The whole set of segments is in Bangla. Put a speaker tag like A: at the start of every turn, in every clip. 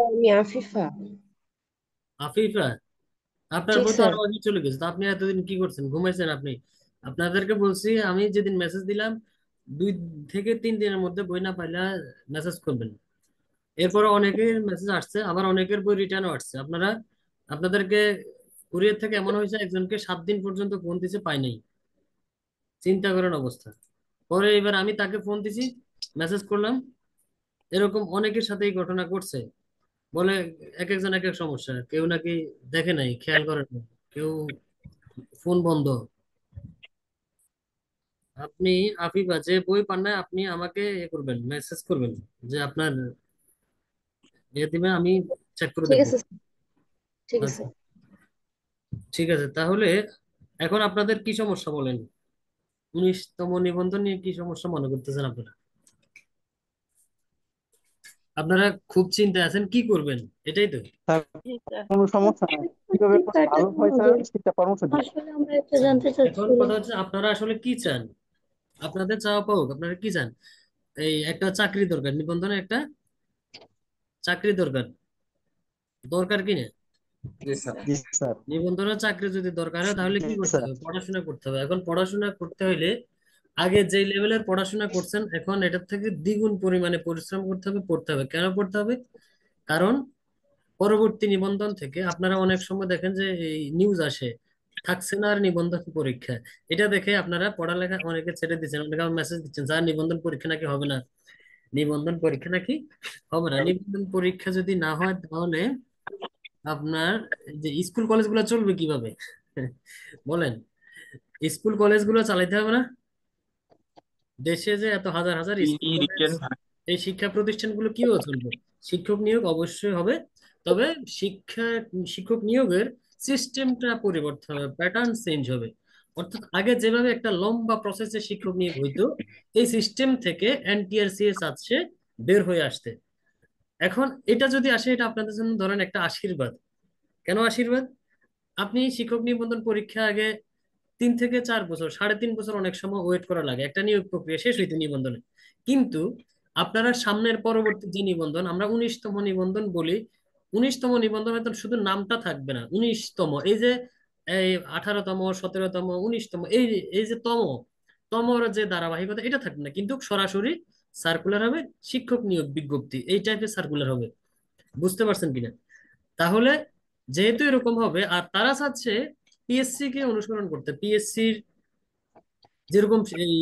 A: আমি আফিফা।
B: আফিফা, আপনার
A: জি
B: বউ তো
A: স্যার।
B: আরো আগে চলে গেছে, তো আপনি এতদিন কি করছেন? ঘুমাইছেন আপনি? আপনাদেরকে বলছি আমি যেদিন মেসেজ দিলাম 2 থেকে 3 দিনের মধ্যে বই না পাইলে মেসেজ করবেন। এরপরে অনেকের মেসেজ আসছে, আবার অনেকের বই রিটার্নও আসছে। আপনাদেরকে কুরিয়ার থেকে এমন হয়েছে একজনকে 7 দিন পর্যন্ত ফোন দিছে, পাই নাই। চিন্তা করেন অবস্থা। পরে এবার আমি তাকে ফোন দিছি, মেসেজ করলাম। এরকম অনেকের সাথে এই ঘটনা ঘটছে। বলে এক একজন এক এক সমস্যা, কেউ নাকি দেখে নাই, খেয়াল করে না, কেউ ফোন বন্ধ। আপনি আফিফা, যে বই পান না আপনি আমাকে করবেন, মেসেজ করবেন যে আপনার দিবেন, আমি চেক করে
A: ঠিক
B: দেখবো।
A: আছে স্যার, ঠিক আছে।
B: আচ্ছা, ঠিক আছে তাহলে। এখন আপনাদের কি সমস্যা বলেন? 19তম নিবন্ধন নিয়ে কি সমস্যা মনে করতেছেন আপনারা? আপনারা খুব চিন্তায় আছেন, কি করবেন এটাই তো।
C: স্যার,
A: জি স্যার।
C: কোনো সমস্যা
A: আপনি
C: নাই, কিভাবে
A: একটু
C: করলে ভালো
A: প্যাটার্ন
C: হয় স্যার
A: হবে।
C: সেটা পরামর্শ দিন।
A: আসলে আমরা একটা
B: আচ্ছা,
A: জানতে
B: এখন
A: চাচ্ছিলাম।
B: কথা হচ্ছে আপনারা আসলে কি চান? আপনাদের চাওয়া পাওক, আপনারা কি চান? এই একটা চাকরি দরকার, নিবন্ধনে একটা চাকরি দরকার, দরকার কি না?
A: জি স্যার।
C: জি স্যার।
B: নিবন্ধনে চাকরি যদি দরকার হয় তাহলে
C: জি
B: কি করতে
C: স্যার।
B: হবে? পড়াশোনা করতে হবে। এখন পড়াশোনা করতে হইলে আগে যে লেভেলের পড়াশোনা করছেন এখন এটার থেকে দ্বিগুণ পরিমাণে পরিশ্রম করতে হবে, পড়তে হবে। কেন পড়তে হবে? কারণ পরবর্তী নিবন্ধন থেকে আপনারা অনেক সময় দেখেন যে এই নিউজ আসে, থাকছে না আর নিবন্ধন পরীক্ষা। এটা দেখে আপনারা পড়ালেখা অনেকে ছেড়ে দিচ্ছেন, অনেকে মেসেজ দিচ্ছেন স্যার নিবন্ধন পরীক্ষা নাকি হবে না, নিবন্ধন পরীক্ষা নাকি হবে না। নিবন্ধন পরীক্ষা যদি না হয় তাহলে আপনার এই যে স্কুল কলেজগুলো চলবে কিভাবে? বলেন, স্কুল কলেজগুলো চালাইতে হবে না? দেশে যে এত হাজার হাজার স্কুল কলেজ, এই শিক্ষা প্রতিষ্ঠানগুলো কিভাবে চলবে? শিক্ষক নিয়োগ অবশ্যই হবে, তবে শিক্ষা শিক্ষক নিয়োগের সিস্টেমটা পরিবর্তন হবে, প্যাটার্ন চেঞ্জ হবে। অর্থাৎ আগে যেভাবে একটা লম্বা প্রসেসে শিক্ষক নিয়োগ হইতো, এই সিস্টেম থেকে এনটিআরসিএস আছে বের হয়ে আসতে। এখন এটা যদি আসে, এটা আপনাদের জন্য ধরেন একটা আশীর্বাদ। কেন আশীর্বাদ? আপনি শিক্ষক নিবন্ধন পরীক্ষা আগে 3 থেকে 4 বছর, 3.5 বছর অনেক সময় ওয়েট করা লাগে একটা নিয়োগ প্রক্রিয়া শেষ হইতে, নিবন্ধনে। কিন্তু আপনারা সামনের পরবর্তী যে নিবন্ধন আমরা 19তম নিবন্ধন বলি, 19তম নিবন্ধনে তো শুধু নামটা থাকবে না 19তম, এই যে এই 18তম 17তম 19তম, এই এই যে তমর যে ধারাবাহিকতা এটা থাকবে না, কিন্তু সরাসরি সার্কুলার হবে, শিক্ষক নিয়োগ বিজ্ঞপ্তি এই টাইপের সার্কুলার হবে। বুঝতে পারছেন কিনা? তাহলে যেহেতু এরকম হবে, আর তারা চাচ্ছে পিএসসি কে অনুসরণ করতে, পিএসসির যেরকম এই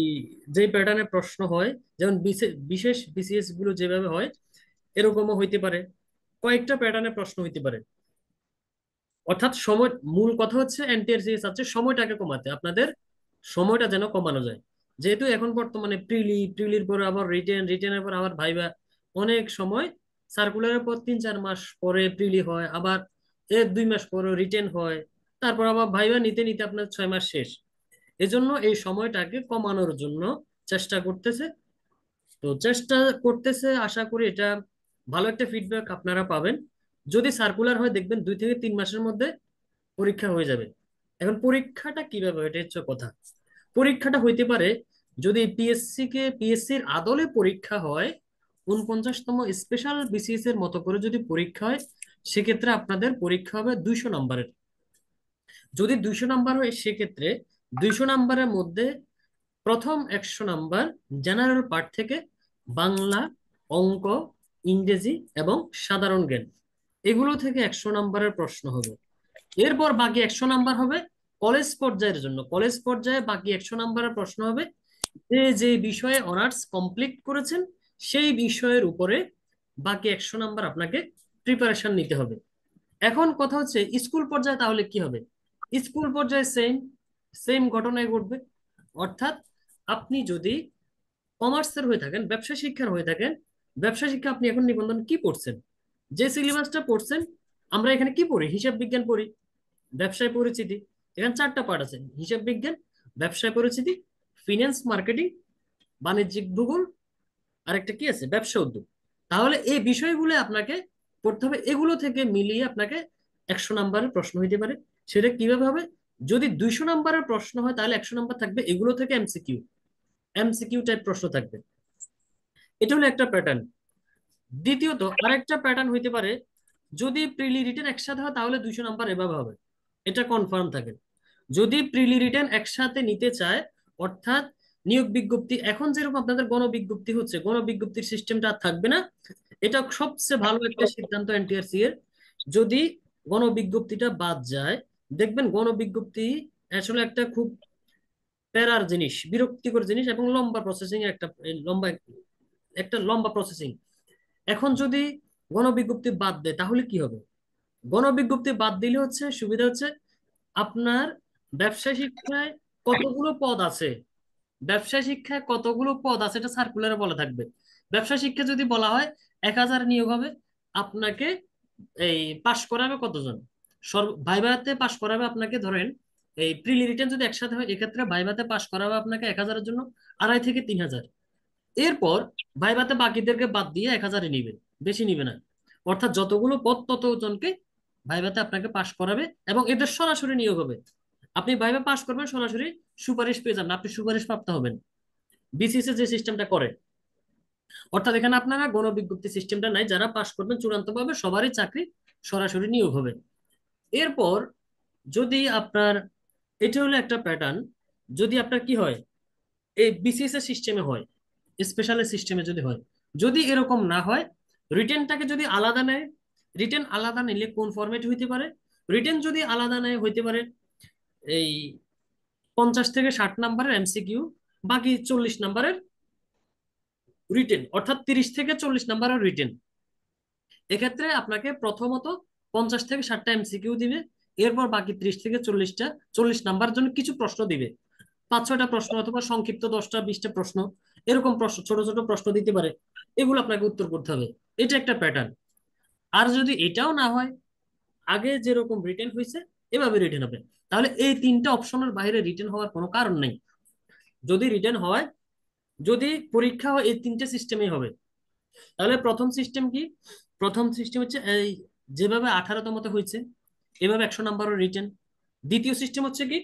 B: যে প্যাটার্নে প্রশ্ন হয়, যেমন বিশেষ বিসিএস গুলো যেভাবে হয় এরকমও হইতে পারে, কয়েকটা প্যাটার্নে প্রশ্ন হইতে পারে। অর্থাৎ সময়, মূল কথা হচ্ছে এনটিআরসি চাচ্ছে সময়টাকে কমাতে, আপনাদের সময়টা যেন কমানো যায়। যেহেতু এখন বর্তমানে প্রিলির পরে আবার রিটেনের পর আবার ভাইবা, অনেক সময় সার্কুলারের পর 3-4 মাস পরে প্রিলি হয়, আবার 1-2 মাস পরে রিটেন হয়, তারপর আবার ভাইবা নিতে নিতে আপনার 6 মাস শেষ। এজন্য এই সময়টাকে কমানোর জন্য চেষ্টা করতেছে। তো চেষ্টা করতেছে, আশা করি এটা ভালো একটা ফিডব্যাক আপনারা পাবেন। যদি সার্কুলার হয় দেখবেন 2 থেকে 3 মাসের মধ্যে পরীক্ষা হয়ে যাবে। এখন পরীক্ষাটা কিভাবে হয়, এটা হচ্ছে কথা। পরীক্ষাটা হইতে পারে, যদি পিএসসির আদলে পরীক্ষা হয়, 49তম স্পেশাল বিসিএস এর মতো করে যদি পরীক্ষা হয়, সেক্ষেত্রে আপনাদের পরীক্ষা হবে 200 নম্বরের। যদি 200 নম্বর হয় সেক্ষেত্রে 200 নম্বরের মধ্যে প্রথম 100 নাম্বার জেনারেল পার্ট থেকে বাংলা, অঙ্ক, ইংরেজি এবং সাধারণ জ্ঞান, এগুলো থেকে 100 নম্বরের প্রশ্ন হবে। এরপর বাকি 100 নাম্বার হবে কলেজ পর্যায়ের জন্য। কলেজ পর্যায়ে বাকি 100 নাম্বারের প্রশ্ন হবে যে যে বিষয়ে অনার্স কমপ্লিট করেছেন সেই বিষয়ের উপরে বাকি 100 নাম্বার আপনাকে প্রিপারেশন নিতে হবে। এখন কথা হচ্ছে স্কুল পর্যায়ে তাহলে কি হবে? স্কুল পর্যায়ে সেম সেম ঘটনায় ঘটবে। অর্থাৎ আপনি যদি কমার্সের হয়ে থাকেন, ব্যবসা শিক্ষার হয়ে থাকেন, ব্যবসা শিক্ষা আপনি এখন নিবন্ধন কি পড়ছেন? যে সিলেবাসটা পড়ছেন, আমরা এখানে কি পড়ি? হিসাব বিজ্ঞান পড়ি, ব্যবসায় পরিচিতি। এখানে 4টা পার্ট আছে: হিসাব বিজ্ঞান, ব্যবসায় পরিচিতি, ফিনান্স মার্কেটিং, বাণিজ্যিক ভূগোল, আরেকটা কি আছে, ব্যবসা উদ্যোগ। তাহলে এই বিষয়গুলো আপনাকে পড়তে হবে, এগুলো থেকে মিলিয়ে আপনাকে 100 নাম্বারের প্রশ্ন হইতে পারে। সেটা কিভাবে হবে? যদি 200 নাম্বারের প্রশ্ন হয় তাহলে 100 নাম্বার থাকবে এগুলো থেকে এমসিকিউ, এমসিকিউ টাইপ প্রশ্ন থাকবে। এটা হলো একটা প্যাটার্ন। দ্বিতীয়ত আরেকটা প্যাটার্ন হইতে পারে, যদি প্রিলি রিটেন একসাথে হয় তাহলে 200 নাম্বার এভাবে হবে, এটা কনফার্ম থাকে। যদি প্রিলি রিটেন একসাথে নিতে চায়, অর্থাৎ নিয়োগ বিজ্ঞপ্তি এখন যেরকম আপনাদের গণবিজ্ঞপ্তি হচ্ছে, গণবিজ্ঞপ্তির সিস্টেমটা আর থাকবে না। এটা সবচেয়ে ভালো একটা সিদ্ধান্ত এনটিআরসি এর। যদি গণবিজ্ঞপ্তিটা বাদ যায়, দেখবেন গণবিজ্ঞপ্তি আসলে একটা খুব প্যারার জিনিস, বিরক্তিকর জিনিস, এবং লম্বা প্রসেসিং একটা, লম্বা একটা লম্বা প্রসেসিং। এখন যদি গণবিজ্ঞপ্তি বাদ দেয় তাহলে কি হবে? গণবিজ্ঞপ্তি বাদ দিলে হচ্ছে সুবিধা হচ্ছে, আপনার ব্যবসায় শিক্ষায় কতগুলো পদ আছে, ব্যবসায় শিক্ষায় কতগুলো পদ আছে এটা সার্কুলারে বলা থাকবে। ব্যবসায় শিক্ষা যদি বলা হয় 1000 নিয়োগ হবে, আপনাকে এই পাশ করাবে কতজন, ভাইভাতে পাশ করাবে আপনাকে, ধরেন এই প্রিলি রিটেন যদি একসাথে হয় এক্ষেত্রে ভাইভাতে পাশ করাবে আপনাকে 1000-এর জন্য 2500 থেকে 3000। এরপর ভাইভাতে বাকিদেরকে বাদ দিয়ে 1000-এ নিবে, বেশি নিবে না। অর্থাৎ যতগুলো পদ ততজনকে ভাইভাতে আপনাকে পাশ করাবে, এবং এদের সরাসরি নিয়োগ হবে। আপনি ভাইভা পাশ করবেন, সরাসরি সুপারিশ পেয়ে যাবেন, আপনি সুপারিশ প্রাপ্ত হবেন, বিসিএস যে সিস্টেমটা করে। অর্থাৎ এখানে আপনারা গণবিজ্ঞপ্তি সিস্টেমটা নাই, যারা পাশ করবেন চূড়ান্ত ভাবে সবারই চাকরি সরাসরি নিয়োগ হবে। এরপর যদি আপনার, এটা হলো একটা প্যাটার্ন, যদি আপনার কি হয় এই বিসিএস এর সিস্টেমে হয়, স্পেশাল সিস্টেমে যদি হয়, যদি এরকম না হয়, রিটেনটাকে যদি আলাদা নেয়, রিটেন আলাদা নিলে কোন ফরম্যাট হইতে পারে, রিটেন যদি আলাদা নেয় হইতে পারে এই 50 থেকে 60 নাম্বারের এমসিকিউ, বাকি 40 নাম্বারের রিটেন, অর্থাৎ 30 থেকে 40 নাম্বারের রিটেন। এক্ষেত্রে আপনাকে প্রথমত 50 থেকে 60টা এমসিকিউ দিবে, এরপর বাকি 30 থেকে 40টা, 40 নাম্বার জন্য কিছু প্রশ্ন দিবে, 5-6টা প্রশ্ন, অথবা সংক্ষিপ্ত 10টা 20টা প্রশ্ন, এরকম প্রশ্ন, ছোট ছোট প্রশ্ন দিতে পারে, এগুলো আপনাকে উত্তর করতে হবে। এটা একটা প্যাটার্ন। আর যদি এটাও না হয়, আগে যেরকম রিটেন হয়েছে এভাবে রিটেন হবে, তাহলে এই তিনটা অপশনের বাইরে রিটেন হওয়ার কোনো কারণ নেই। যদি রিটেন হয়, যদি পরীক্ষা হয়, এই তিনটে সিস্টেমেই হবে। তাহলে প্রথম সিস্টেম কি? প্রথম সিস্টেম হচ্ছে এই যেভাবে 18তমতে হয়েছে এভাবে 100 নাম্বারের রিটেন। দ্বিতীয় সিস্টেম হচ্ছে কি,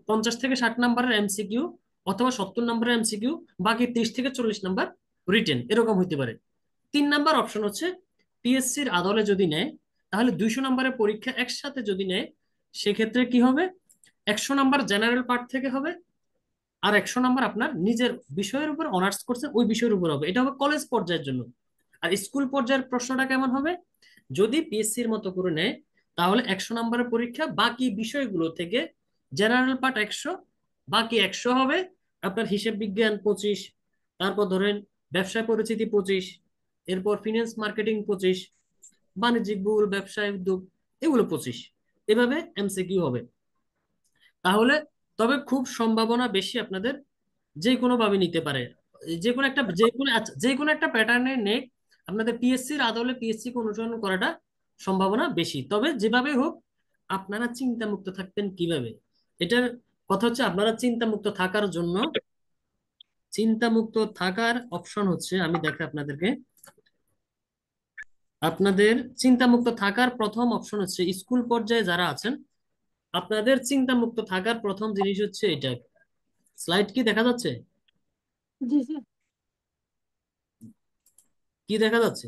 B: 50 থেকে 60 নাম্বারের এমসিকিউ, অথবা 70 নাম্বারের এমসিকিউ, বাকি 30 থেকে 40 নাম্বার রিটেন, এরকম হইতে পারে। 3 নাম্বার অপশন হচ্ছে পিএসসির আদলে যদি নেয়, তাহলে 200 নাম্বারের পরীক্ষা একসাথে যদি নেয়, সেক্ষেত্রে কি হবে, 100 নাম্বার জেনারেল পার্ট থেকে হবে, আর 100 নাম্বার আপনার নিজের বিষয়ের উপর অনার্স করছেন ওই বিষয়ের উপর হবে। এটা হবে কলেজ পর্যায়ের জন্য। আর স্কুল পর্যায়ের প্রশ্নটা কেমন হবে, যদি পিএসসির মতো করে নেয়, তাহলে 100 নাম্বারের পরীক্ষা বাকি বিষয়গুলো থেকে জেনারেল পার্ট 100, বাকি 100 হবে আপনার হিসাব বিজ্ঞান 25, তারপর ধরেন ব্যবসায় পরিচিতি 25, এরপর ফিনান্স মার্কেটিং 25, বাণিজ্যিক ভূগোল, ব্যবসায় উদ্যোগ, এগুলো 25। এভাবে এমসিকিউ হবে। তাহলে তবে খুব সম্ভাবনা বেশি আপনাদের যে কোনো ভাবে নিতে পারে, যে কোনো একটা প্যাটার্নে নেক, আপনাদের পিএসসির আদলে পিএসসি কে অনুসরণ করাটা সম্ভাবনা বেশি। তবে যেভাবে হোক আপনারা চিন্তা মুক্ত থাকবেন কিভাবে, এটার কথা হচ্ছে আপনারা চিন্তা মুক্ত থাকার জন্য, চিন্তা মুক্ত থাকার অপশন হচ্ছে, আমি দেখাই আপনাদেরকে। আপনাদের চিন্তা মুক্ত থাকার প্রথম অপশন হচ্ছে, স্কুল পর্যায়ে যারা আছেন আপনাদের চিন্তা মুক্ত থাকার প্রথম জিনিস হচ্ছে এটা। স্লাইড কি দেখা যাচ্ছে?
A: জি স্যার।
B: কি দেখা যাচ্ছে?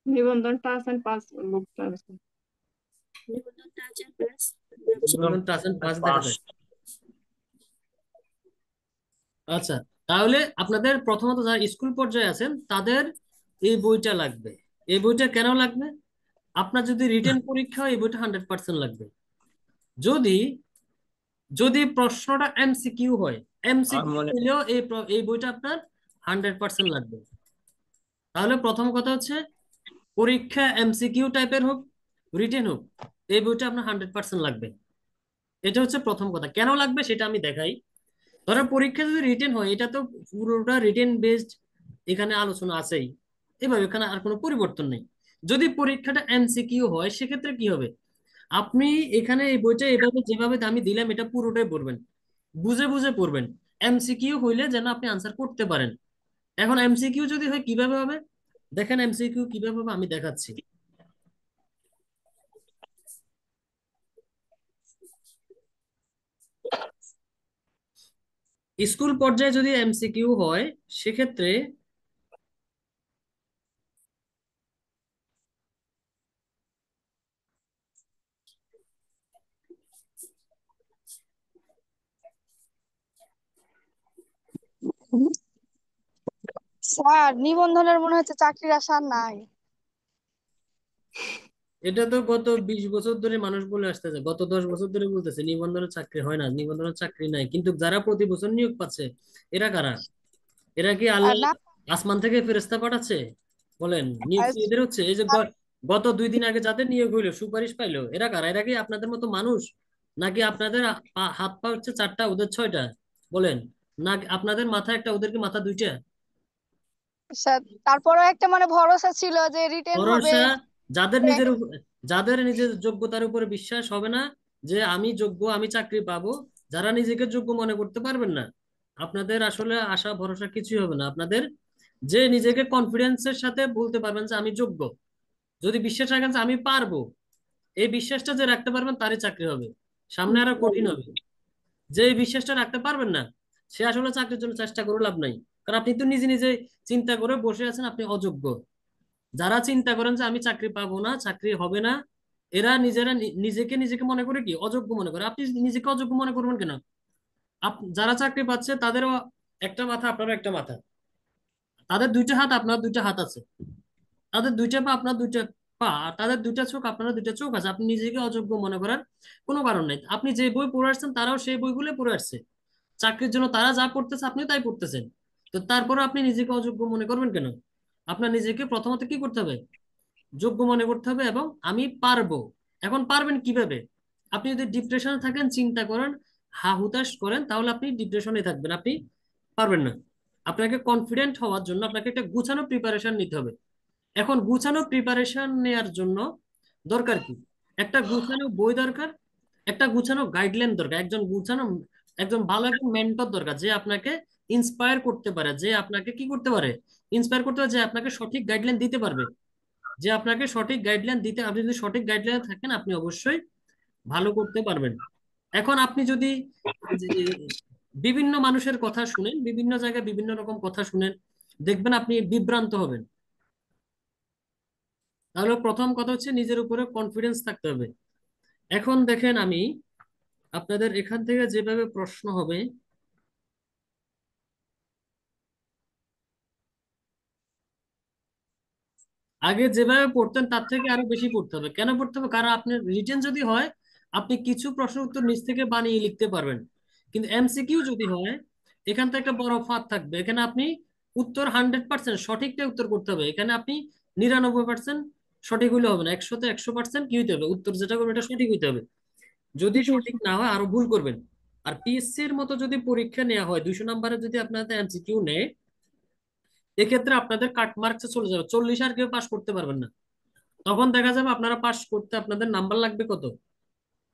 A: নিবন্ধন টাচ এন্ড পাস বুকটা আছে।
B: টাচ এন্ড পাস দেখা যায়। আচ্ছা, তাহলে আপনাদের প্রথমত যারা স্কুল পর্যায়ে আছেন তাদের এই বইটা লাগবে। এই বইটা কেন লাগবে? আপনার যদি রিটেন পরীক্ষা হয় এই বইটা 100% লাগবে। যদি যদি প্রশ্নটা এমসিকিউ হয়, এমসিকিউ হইলেও এই বইটা আপনার 100% লাগবে। তাহলে প্রথম কথা হচ্ছে, পরীক্ষা এমসিকিউ টাইপের হোক, রিটেন হোক, এই বইটা আপনার 100% লাগবে। এটা হচ্ছে প্রথম কথা। কেন লাগবে সেটা আমি দেখাই। ধরো পরীক্ষা যদি রিটেন হয়, এটা তো পুরোটা রিটেন বেসড, এখানে আলোচনা আছেই, এভাবে এখানে আর কোনো পরিবর্তন নেই। যদি পরীক্ষাটা এমসিকিউ হয় সেক্ষেত্রে কি হবে, আপনি এখানে এই বইটা এভাবে যেভাবে আমি দিলাম এটা পুরোটাই পড়বেন, বুঝে বুঝে পড়বেন। এমসিকিউ হইলে যেন আপনি আনসার করতে পারেন। এখন এমসিকিউ যদি হয় কিভাবে হবে, দেখেন এমসিকিউ কিভাবে হবে আমি দেখাচ্ছি। স্কুল পর্যায়ে যদি এমসিকিউ হয় সেক্ষেত্রে
C: স্যার, নিবন্ধনের মনে হচ্ছে চাকরির আশা আর নাই।
B: এটা তো গত 20 বছর ধরে মানুষ বলে আসতেছে, গত 10 বছর ধরে বলতেছে নিবন্ধনের চাকরি হয় না, নিবন্ধনের চাকরি নাই, কিন্তু যারা প্রতি বছর নিয়োগ পাচ্ছে এরা কারা? এরা কি
C: আর
B: আল্লাহ
C: না।
B: আসমান থেকে ফেরেশতা পাঠাচ্ছে? বলেন, নিয়োগ
C: আর
B: কি এদের হচ্ছে? এই যে গত 2 দিন আগে যাদের নিয়োগ হইলো, সুপারিশ পাইলো, এরা কারা? এরা কি আপনাদের মতো মানুষ? নাকি আপনাদের হাত পা হচ্ছে 4টা, ওদের 6টা? বলেন, না আপনাদের মাথা একটা, ওদের কি মাথা 2টা?
C: স্যার, তারপরেও একটা মানে ভরসা ছিল যে রিটেন হবে।
B: ভরসা? যাদের নিজের যোগ্যতার উপরে বিশ্বাস হবে না যে আমি যোগ্য, আমি চাকরি পাবো, যারা নিজেকে যোগ্য মনে করতে পারবেন না, আপনাদের আসলে আশা ভরসা কিছুই হবে না। আপনাদের যে নিজেকে কনফিডেন্সের সাথে বলতে পারবেন যে আমি যোগ্য, যদি বিশ্বাস রাখেন যে আমি পারবো, এই বিশ্বাসটা যে রাখতে পারবেন তারই চাকরি হবে। সামনে আরো কঠিন হবে। যে এই বিশ্বাসটা রাখতে পারবেন না, সে আসলে চাকরির জন্য চেষ্টা করে লাভ নাই। কারণ আপনি তো নিজে নিজে চিন্তা করে বসে আছেন আপনি অযোগ্য। যারা চিন্তা করেন যে আমি চাকরি পাবো না, চাকরি হবে না, এরা নিজেরা নিজেকে নিজেকে মনে করে কি অযোগ্য মনে করে। আপনি নিজেকে অযোগ্য মনে করবেন কেন? যারা চাকরি পাচ্ছে তাদেরও একটা মাথা, আপনারও একটা মাথা। তাদের 2টা হাত, আপনার 2টা হাত আছে। তাদের 2টা পা, আপনার 2টা পা। তাদের 2টা চোখ, আপনারও 2টা চোখ আছে। আপনি নিজেকে অযোগ্য মনে করার কোনো কারণ নেই। আপনি যে বই পড়ে আসছেন তারাও সেই বইগুলো পড়ে আসছে। চাকরির জন্য তারা যা পড়তেছে আপনিও তাই পড়তেছেন। তো তারপরে আপনি নিজেকে অযোগ্য মনে করবেন কেন? আপনার নিজেকে প্রথমত কি করতে হবে? যোগ্য মনে করতে হবে, এবং আমি পারবো। এখন পারবেন কিভাবে? আপনি যদি ডিপ্রেশনে থাকেন, চিন্তা করেন, হা হুতাশ করেন, তাহলে আপনি ডিপ্রেশনে থাকবেন, আপনি পারবেন না। আপনাকে কনফিডেন্ট হওয়ার জন্য আপনাকে একটা গুছানো প্রিপারেশন নিতে হবে। এখন গুছানো প্রিপারেশন নেয়ার জন্য দরকার কি? একটা গুছানো বই দরকার, একটা গুছানো গাইডলাইন দরকার, একজন ভালো একজন মেন্টর দরকার, যে আপনাকে ইন্সপায়ার করতে পারে, যে আপনাকে কি করতে পারে, ইন্সপায়ার করতে পারে, যে আপনাকে সঠিক গাইডলাইন দিতে পারবে। যে আপনাকে সঠিক গাইডলাইন দিতে, আপনি যদি সঠিক গাইডলাইন থাকেন আপনি অবশ্যই ভালো করতে পারবেন। এখন আপনি যদি যে বিভিন্ন মানুষের কথা শুনেন, বিভিন্ন জায়গায় বিভিন্ন রকম কথা শুনেন, দেখবেন আপনি বিভ্রান্ত হবেন। তাহলে প্রথম কথা হচ্ছে নিজের উপরে কনফিডেন্স থাকতে হবে। এখন দেখেন, আমি আপনাদের এখান থেকে যেভাবে প্রশ্ন হবে, আগে যেভাবে পড়তেন তার থেকে আরো বেশি পড়তে হবে। কেন পড়তে হবে? কারণ আপনার রিটেন যদি হয়, আপনি কিছু প্রশ্ন উত্তর নিজ থেকে বানিয়ে লিখতে পারবেন। কিন্তু এমসিকিউ যদি হয়, এখান থেকে একটা বড় ফাঁদ থাকবে। এখানে আপনি উত্তর 100% সঠিকটা উত্তর করতে হবে। এখানে আপনি 99% সঠিক হইলে হবে না, 100-তে 100% কি হইতে হবে, উত্তর যেটা করবেন এটা সঠিক হইতে হবে। যদি
A: জি
B: সঠিক
A: স্যার।
B: না হয় আরো ভুল করবেন। আর পিএসসি এর মতো যদি পরীক্ষা নেওয়া হয়, 200 নম্বরের যদি আপনাদের এমসিকিউ নেয়, এক্ষেত্রে আপনাদের কাট মার্কসে চলে যাবে 40, আর কেউ পাস করতে পারবেন না। তখন দেখা যাবে আপনারা পাস করতে আপনাদের নাম্বার লাগবে কত?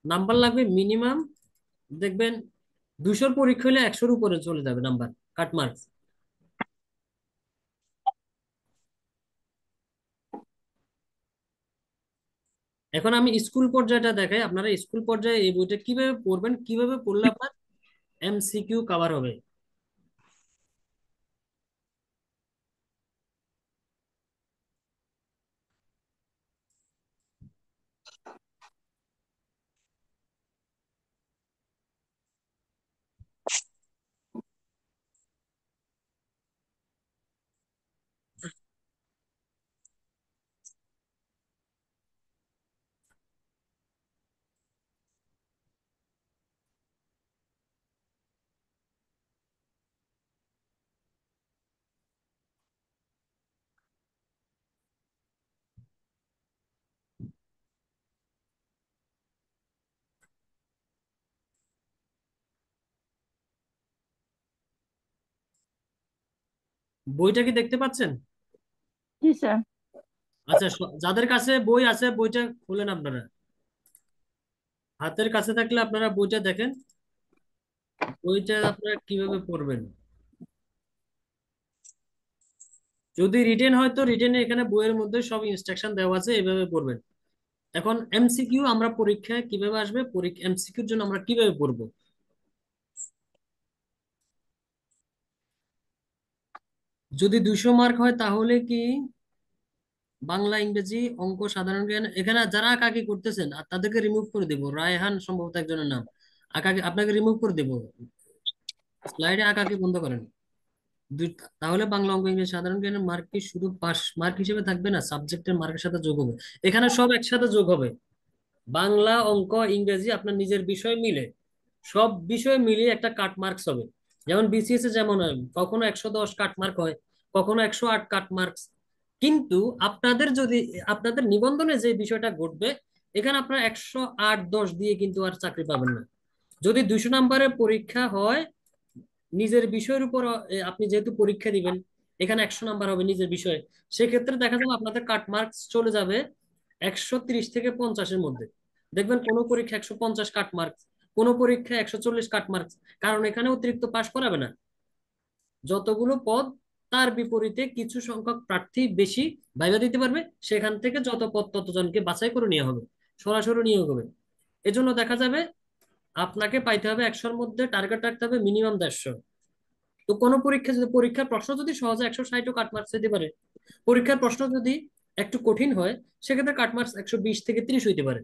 B: নাম্বার লাগবে মিনিমাম, দেখবেন 200 পরীক্ষা হলে 100-র উপরে চলে যাবে নাম্বার, কাট মার্কস। এখন আমি স্কুল পর্যায়টা দেখাই, আপনারা স্কুল পর্যায়ে এই বইটা কিভাবে পড়বেন, কিভাবে পড়লে আপনার এমসিকিউ কভার হবে। বইটা কি দেখতে পাচ্ছেন?
A: জি স্যার।
B: আচ্ছা, যাদের কাছে বই আছে বইটা খুলেন আপনারা। হাতের কাছে থাকলে আপনারা বইটা দেখেন, বইটা আপনারা কিভাবে পড়বেন। যদি রিটেন হয় তো রিটেনে এখানে বইয়ের মধ্যে সব ইনস্ট্রাকশন দেওয়া আছে, এইভাবে পড়বেন। এখন এমসিকিউ আমরা পরীক্ষায় কিভাবে আসবে, পরীক্ষা এমসিকিউর জন্য আমরা কিভাবে পড়বো। যদি 200 মার্ক হয় তাহলে কি বাংলা, ইংরেজি, অঙ্ক, সাধারণ জ্ঞান, এখানে যারা আঁকাকি করতেছেন আর তাদেরকে রিমুভ করে দেবো। রায়হান সম্ভবত একজনের নাম। আঁকাকি আপনাকে রিমুভ করে দেবো, স্লাইডে আঁকাকি বন্ধ করেন। তাহলে বাংলা, অঙ্ক, ইংরেজি, সাধারণ জ্ঞানের মার্ক কি শুধু পাস মার্ক হিসেবে থাকবে না, সাবজেক্টের মার্কের সাথে যোগ হবে। এখানে সব একসাথে যোগ হবে। বাংলা, অঙ্ক, ইংরেজি আপনার নিজের বিষয় মিলে, সব বিষয় মিলিয়ে একটা কাট মার্কস হবে। যেমন বিসিএস এ যেমন হয়, কখনো 110 কাট মার্ক হয়, কখনো 108 কাট মার্কস। কিন্তু আপনাদের যদি আপনাদের নিবন্ধনে যে বিষয়টা ঘটবে, এখানে আপনার 108-10 দিয়ে কিন্তু আর চাকরি পাবেন না। যদি 200 নম্বরের পরীক্ষা হয় নিজের বিষয়ের উপর, আপনি যেহেতু পরীক্ষা দিবেন, এখানে 100 নাম্বার হবে নিজের বিষয়ে, সেক্ষেত্রে দেখা যাবে আপনাদের কাট মার্কস চলে যাবে 130 থেকে 50-এর মধ্যে। দেখবেন কোনো পরীক্ষা 150 কাট মার্কস, কোনো পরীক্ষা 140 কাট মার্কস, কারণ এখানে অতিরিক্ত পাশ করাবে না। যতগুলো পদ, তার বিপরীতে কিছু সংখ্যক প্রার্থী বেশি ভাইবা দিতে পারবে, সেখান থেকে যত পদ ততজনকে বাছাই করে নেওয়া হবে, সরাসরি নিয়োগ হবে। এজন্য দেখা যাবে আপনাকে পাইতে হবে 100-র মধ্যে, টার্গেট রাখতে হবে মিনিমাম 150। তো কোনো পরীক্ষা যদি, পরীক্ষার প্রশ্ন যদি সহজে 160ও কাট মার্কস দিতে পারে, পরীক্ষার প্রশ্ন যদি একটু কঠিন হয়, সেক্ষেত্রে কাট মার্কস 120 থেকে 30 হইতে পারে।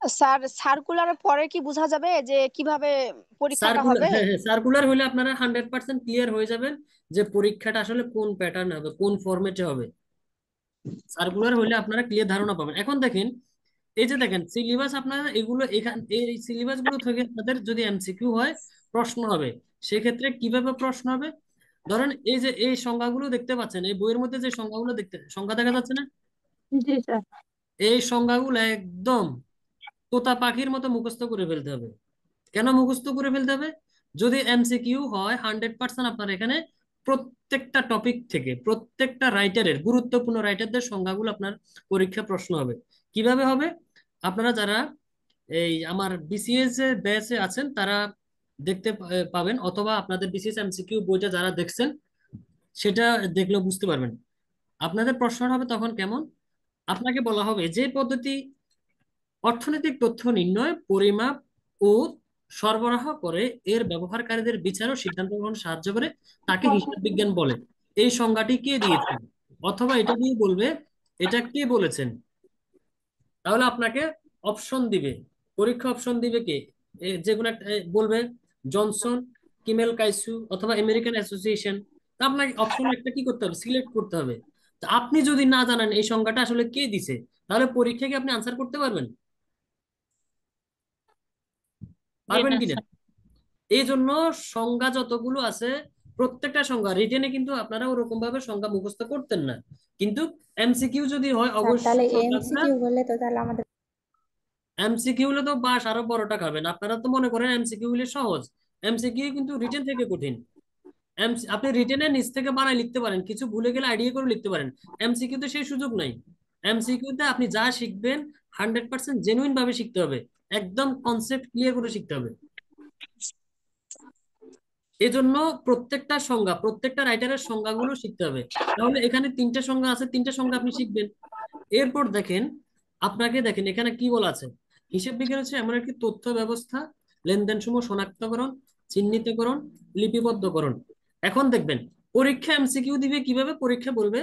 C: স্যার, সার্কুলারের পরে কি বোঝা যাবে যে কিভাবে পরীক্ষাটা
B: সার্কুলার,
C: হবে?
B: হ্যাঁ হ্যাঁ, সার্কুলার হলে আপনারা 100% ক্লিয়ার হয়ে যাবেন যে পরীক্ষাটা আসলে কোন প্যাটার্ন হবে, কোন ফরম্যাটে হবে। সার্কুলার হলে আপনারা ক্লিয়ার ধারণা পাবেন। এখন দেখেন, এই যে দেখেন সিলেবাস, আপনারা এগুলো এখান এই সিলেবাস গুলো থেকে আপনাদের যদি এমসিকিউ হয়, প্রশ্ন হবে। সেক্ষেত্রে কিভাবে প্রশ্ন হবে? ধরেন এই যে এই সংজ্ঞাগুলো দেখতে পাচ্ছেন, এই বইয়ের মধ্যে যে সংজ্ঞাগুলো সংজ্ঞা দেখা যাচ্ছে না,
A: জি স্যার।
B: এই সংজ্ঞাগুলো একদম তোতা পাখির মতো মুখস্থ করে ফেলতে হবে। কেন মুখস্থ করে ফেলতে হবে? যদি এমসিকিউ হয় 100% আপনার এখানে প্রত্যেকটা টপিক থেকে, প্রত্যেকটা রাইটারের, গুরুত্বপূর্ণ রাইটারদের সংজ্ঞাগুলো আপনার পরীক্ষা প্রশ্ন হবে। কিভাবে হবে? আপনারা যারা এই আমার বিসিএস এ ব্যাচে আছেন তারা দেখতে পাবেন, অথবা আপনাদের বিসিএস এমসিকিউ বইটা যারা দেখছেন সেটা দেখলেও বুঝতে পারবেন। আপনাদের প্রশ্ন হবে তখন কেমন? আপনাকে বলা হবে যে পদ্ধতি অর্থনৈতিক তথ্য নির্ণয়, পরিমাপ ও সরবরাহ করে, এর ব্যবহারকারীদের বিচার ও সিদ্ধান্ত গ্রহণ সাহায্য করে, তাকে হিসাব বিজ্ঞান বলে। এই সংজ্ঞাটি কে দিয়েছেন? অথবা এটা দিয়ে বলবে এটা কে বলেছেন। তাহলে আপনাকে অপশন দিবে, পরীক্ষা অপশন দিবে কে? যে কোনো একটা বলবে জনসন, কিমেল কাইসু, অথবা আমেরিকান অ্যাসোসিয়েশন। তা আপনাকে অপশন একটা কি করতে হবে? সিলেক্ট করতে হবে। তা আপনি যদি না জানেন এই সংজ্ঞাটা আসলে কে দিছে, তাহলে পরীক্ষায় কি আপনি আনসার করতে পারবেন?
A: জি
B: পারবেন
A: না
B: কিনা?
A: স্যার।
B: এই জন্য সংজ্ঞা যতগুলো আছে, প্রত্যেকটা সংজ্ঞা রিটেনে কিন্তু আপনারা ওরকম ভাবে সংজ্ঞা মুখস্থ করতেন না, কিন্তু এমসিকিউ যদি হয়
D: স্যার তাহলে
B: অবশ্যই সংজ্ঞাগুলো।
D: এমসিকিউ হলে তো তাহলে আমাদের
B: এমসিকিউ হলে তো বাস আরো বড়টা খাবেন। আপনারা তো মনে করেন এমসিকিউ হলে সহজ, এমসিকিউ কিন্তু রিটেন থেকে কঠিন। আপনি রিটেনে নিজ থেকে বানায় লিখতে পারেন, কিছু ভুলে গেলে আইডিয়া করে লিখতে পারেন। এমসিকিউ তে সেই সুযোগ নাই। এমসিকিউ তে আপনি যা শিখবেন 100% জেনুইন ভাবে শিখতে হবে, একদম কনসেপ্ট ক্লিয়ার করে শিখতে হবে। এজন্য প্রত্যেকটা সংজ্ঞা, প্রত্যেকটা রাইটারের সংজ্ঞাগুলো শিখতে হবে। তাহলে এখানে 3টে সংজ্ঞা আছে, 3টে সংজ্ঞা আপনি শিখবেন। এরপর দেখেন, আপনাকে দেখেন এখানে কি বলা আছে। হিসাব বিজ্ঞান হচ্ছে এমন একটি তথ্য ব্যবস্থা, লেনদেন সমূহ শনাক্তকরণ, চিহ্নিতকরণ, লিপিবদ্ধকরণ। এখন দেখবেন পরীক্ষা এমসিকিউ দিবে কিভাবে, পরীক্ষা বলবে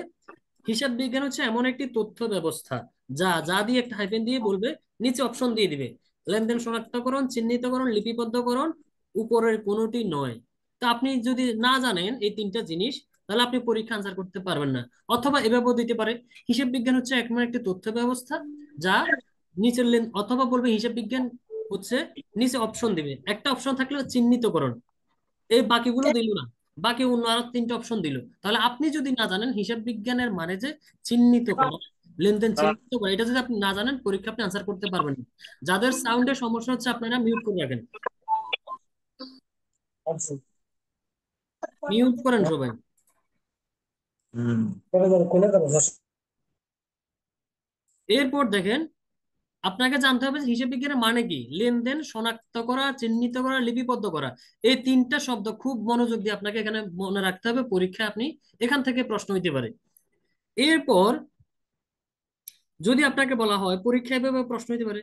B: হিসাব বিজ্ঞান হচ্ছে এমন একটি তথ্য ব্যবস্থা, যা যা দিয়ে একটা হাইফেন দিয়ে বলবে, নিচে অপশন দিয়ে দিবে লেনদেন শনাক্তকরণ, চিহ্নিতকরণ, লিপিবদ্ধকরণ, উপরের কোনোটি নয়। তো আপনি যদি না জানেন এই 3টা জিনিস, তাহলে আপনি পরীক্ষা আনসার করতে পারবেন না। অথবা এভাবেও দিতে পারে, হিসাব বিজ্ঞান হচ্ছে এমন একটি তথ্য ব্যবস্থা যা নিচের লেন, অথবা বলবে হিসাব বিজ্ঞান হচ্ছে, নিচে অপশন দিবে, একটা অপশন থাকলে চিহ্নিতকরণ, এই বাকিগুলো দিল না, বাকি অন্য আরো 3টে অপশন দিল। তাহলে আপনি যদি না জানেন হিসাব বিজ্ঞানের মানে যে চিহ্নিত করা, লেনদেন চিহ্নিত করা, এটা যদি আপনি না জানেন পরীক্ষা আপনি আনসার করতে পারবেন না। যাদের সাউন্ডের সমস্যা হচ্ছে আপনারা মিউট করে রাখেন, মিউট করেন সবাই। এরপর দেখেন, আপনাকে জানতে হবে যে হিসাব বিজ্ঞানের মানে কি। লেনদেন শনাক্ত করা, চিহ্নিত করা, লিপিবদ্ধ করা, এই 3টা শব্দ খুব মনোযোগ দিয়ে আপনাকে এখানে মনে রাখতে হবে, পরীক্ষা আপনি এখান থেকে প্রশ্ন হইতে পারে। এরপর যদি আপনাকে বলা হয় পরীক্ষায় এভাবে প্রশ্ন হতে পারে,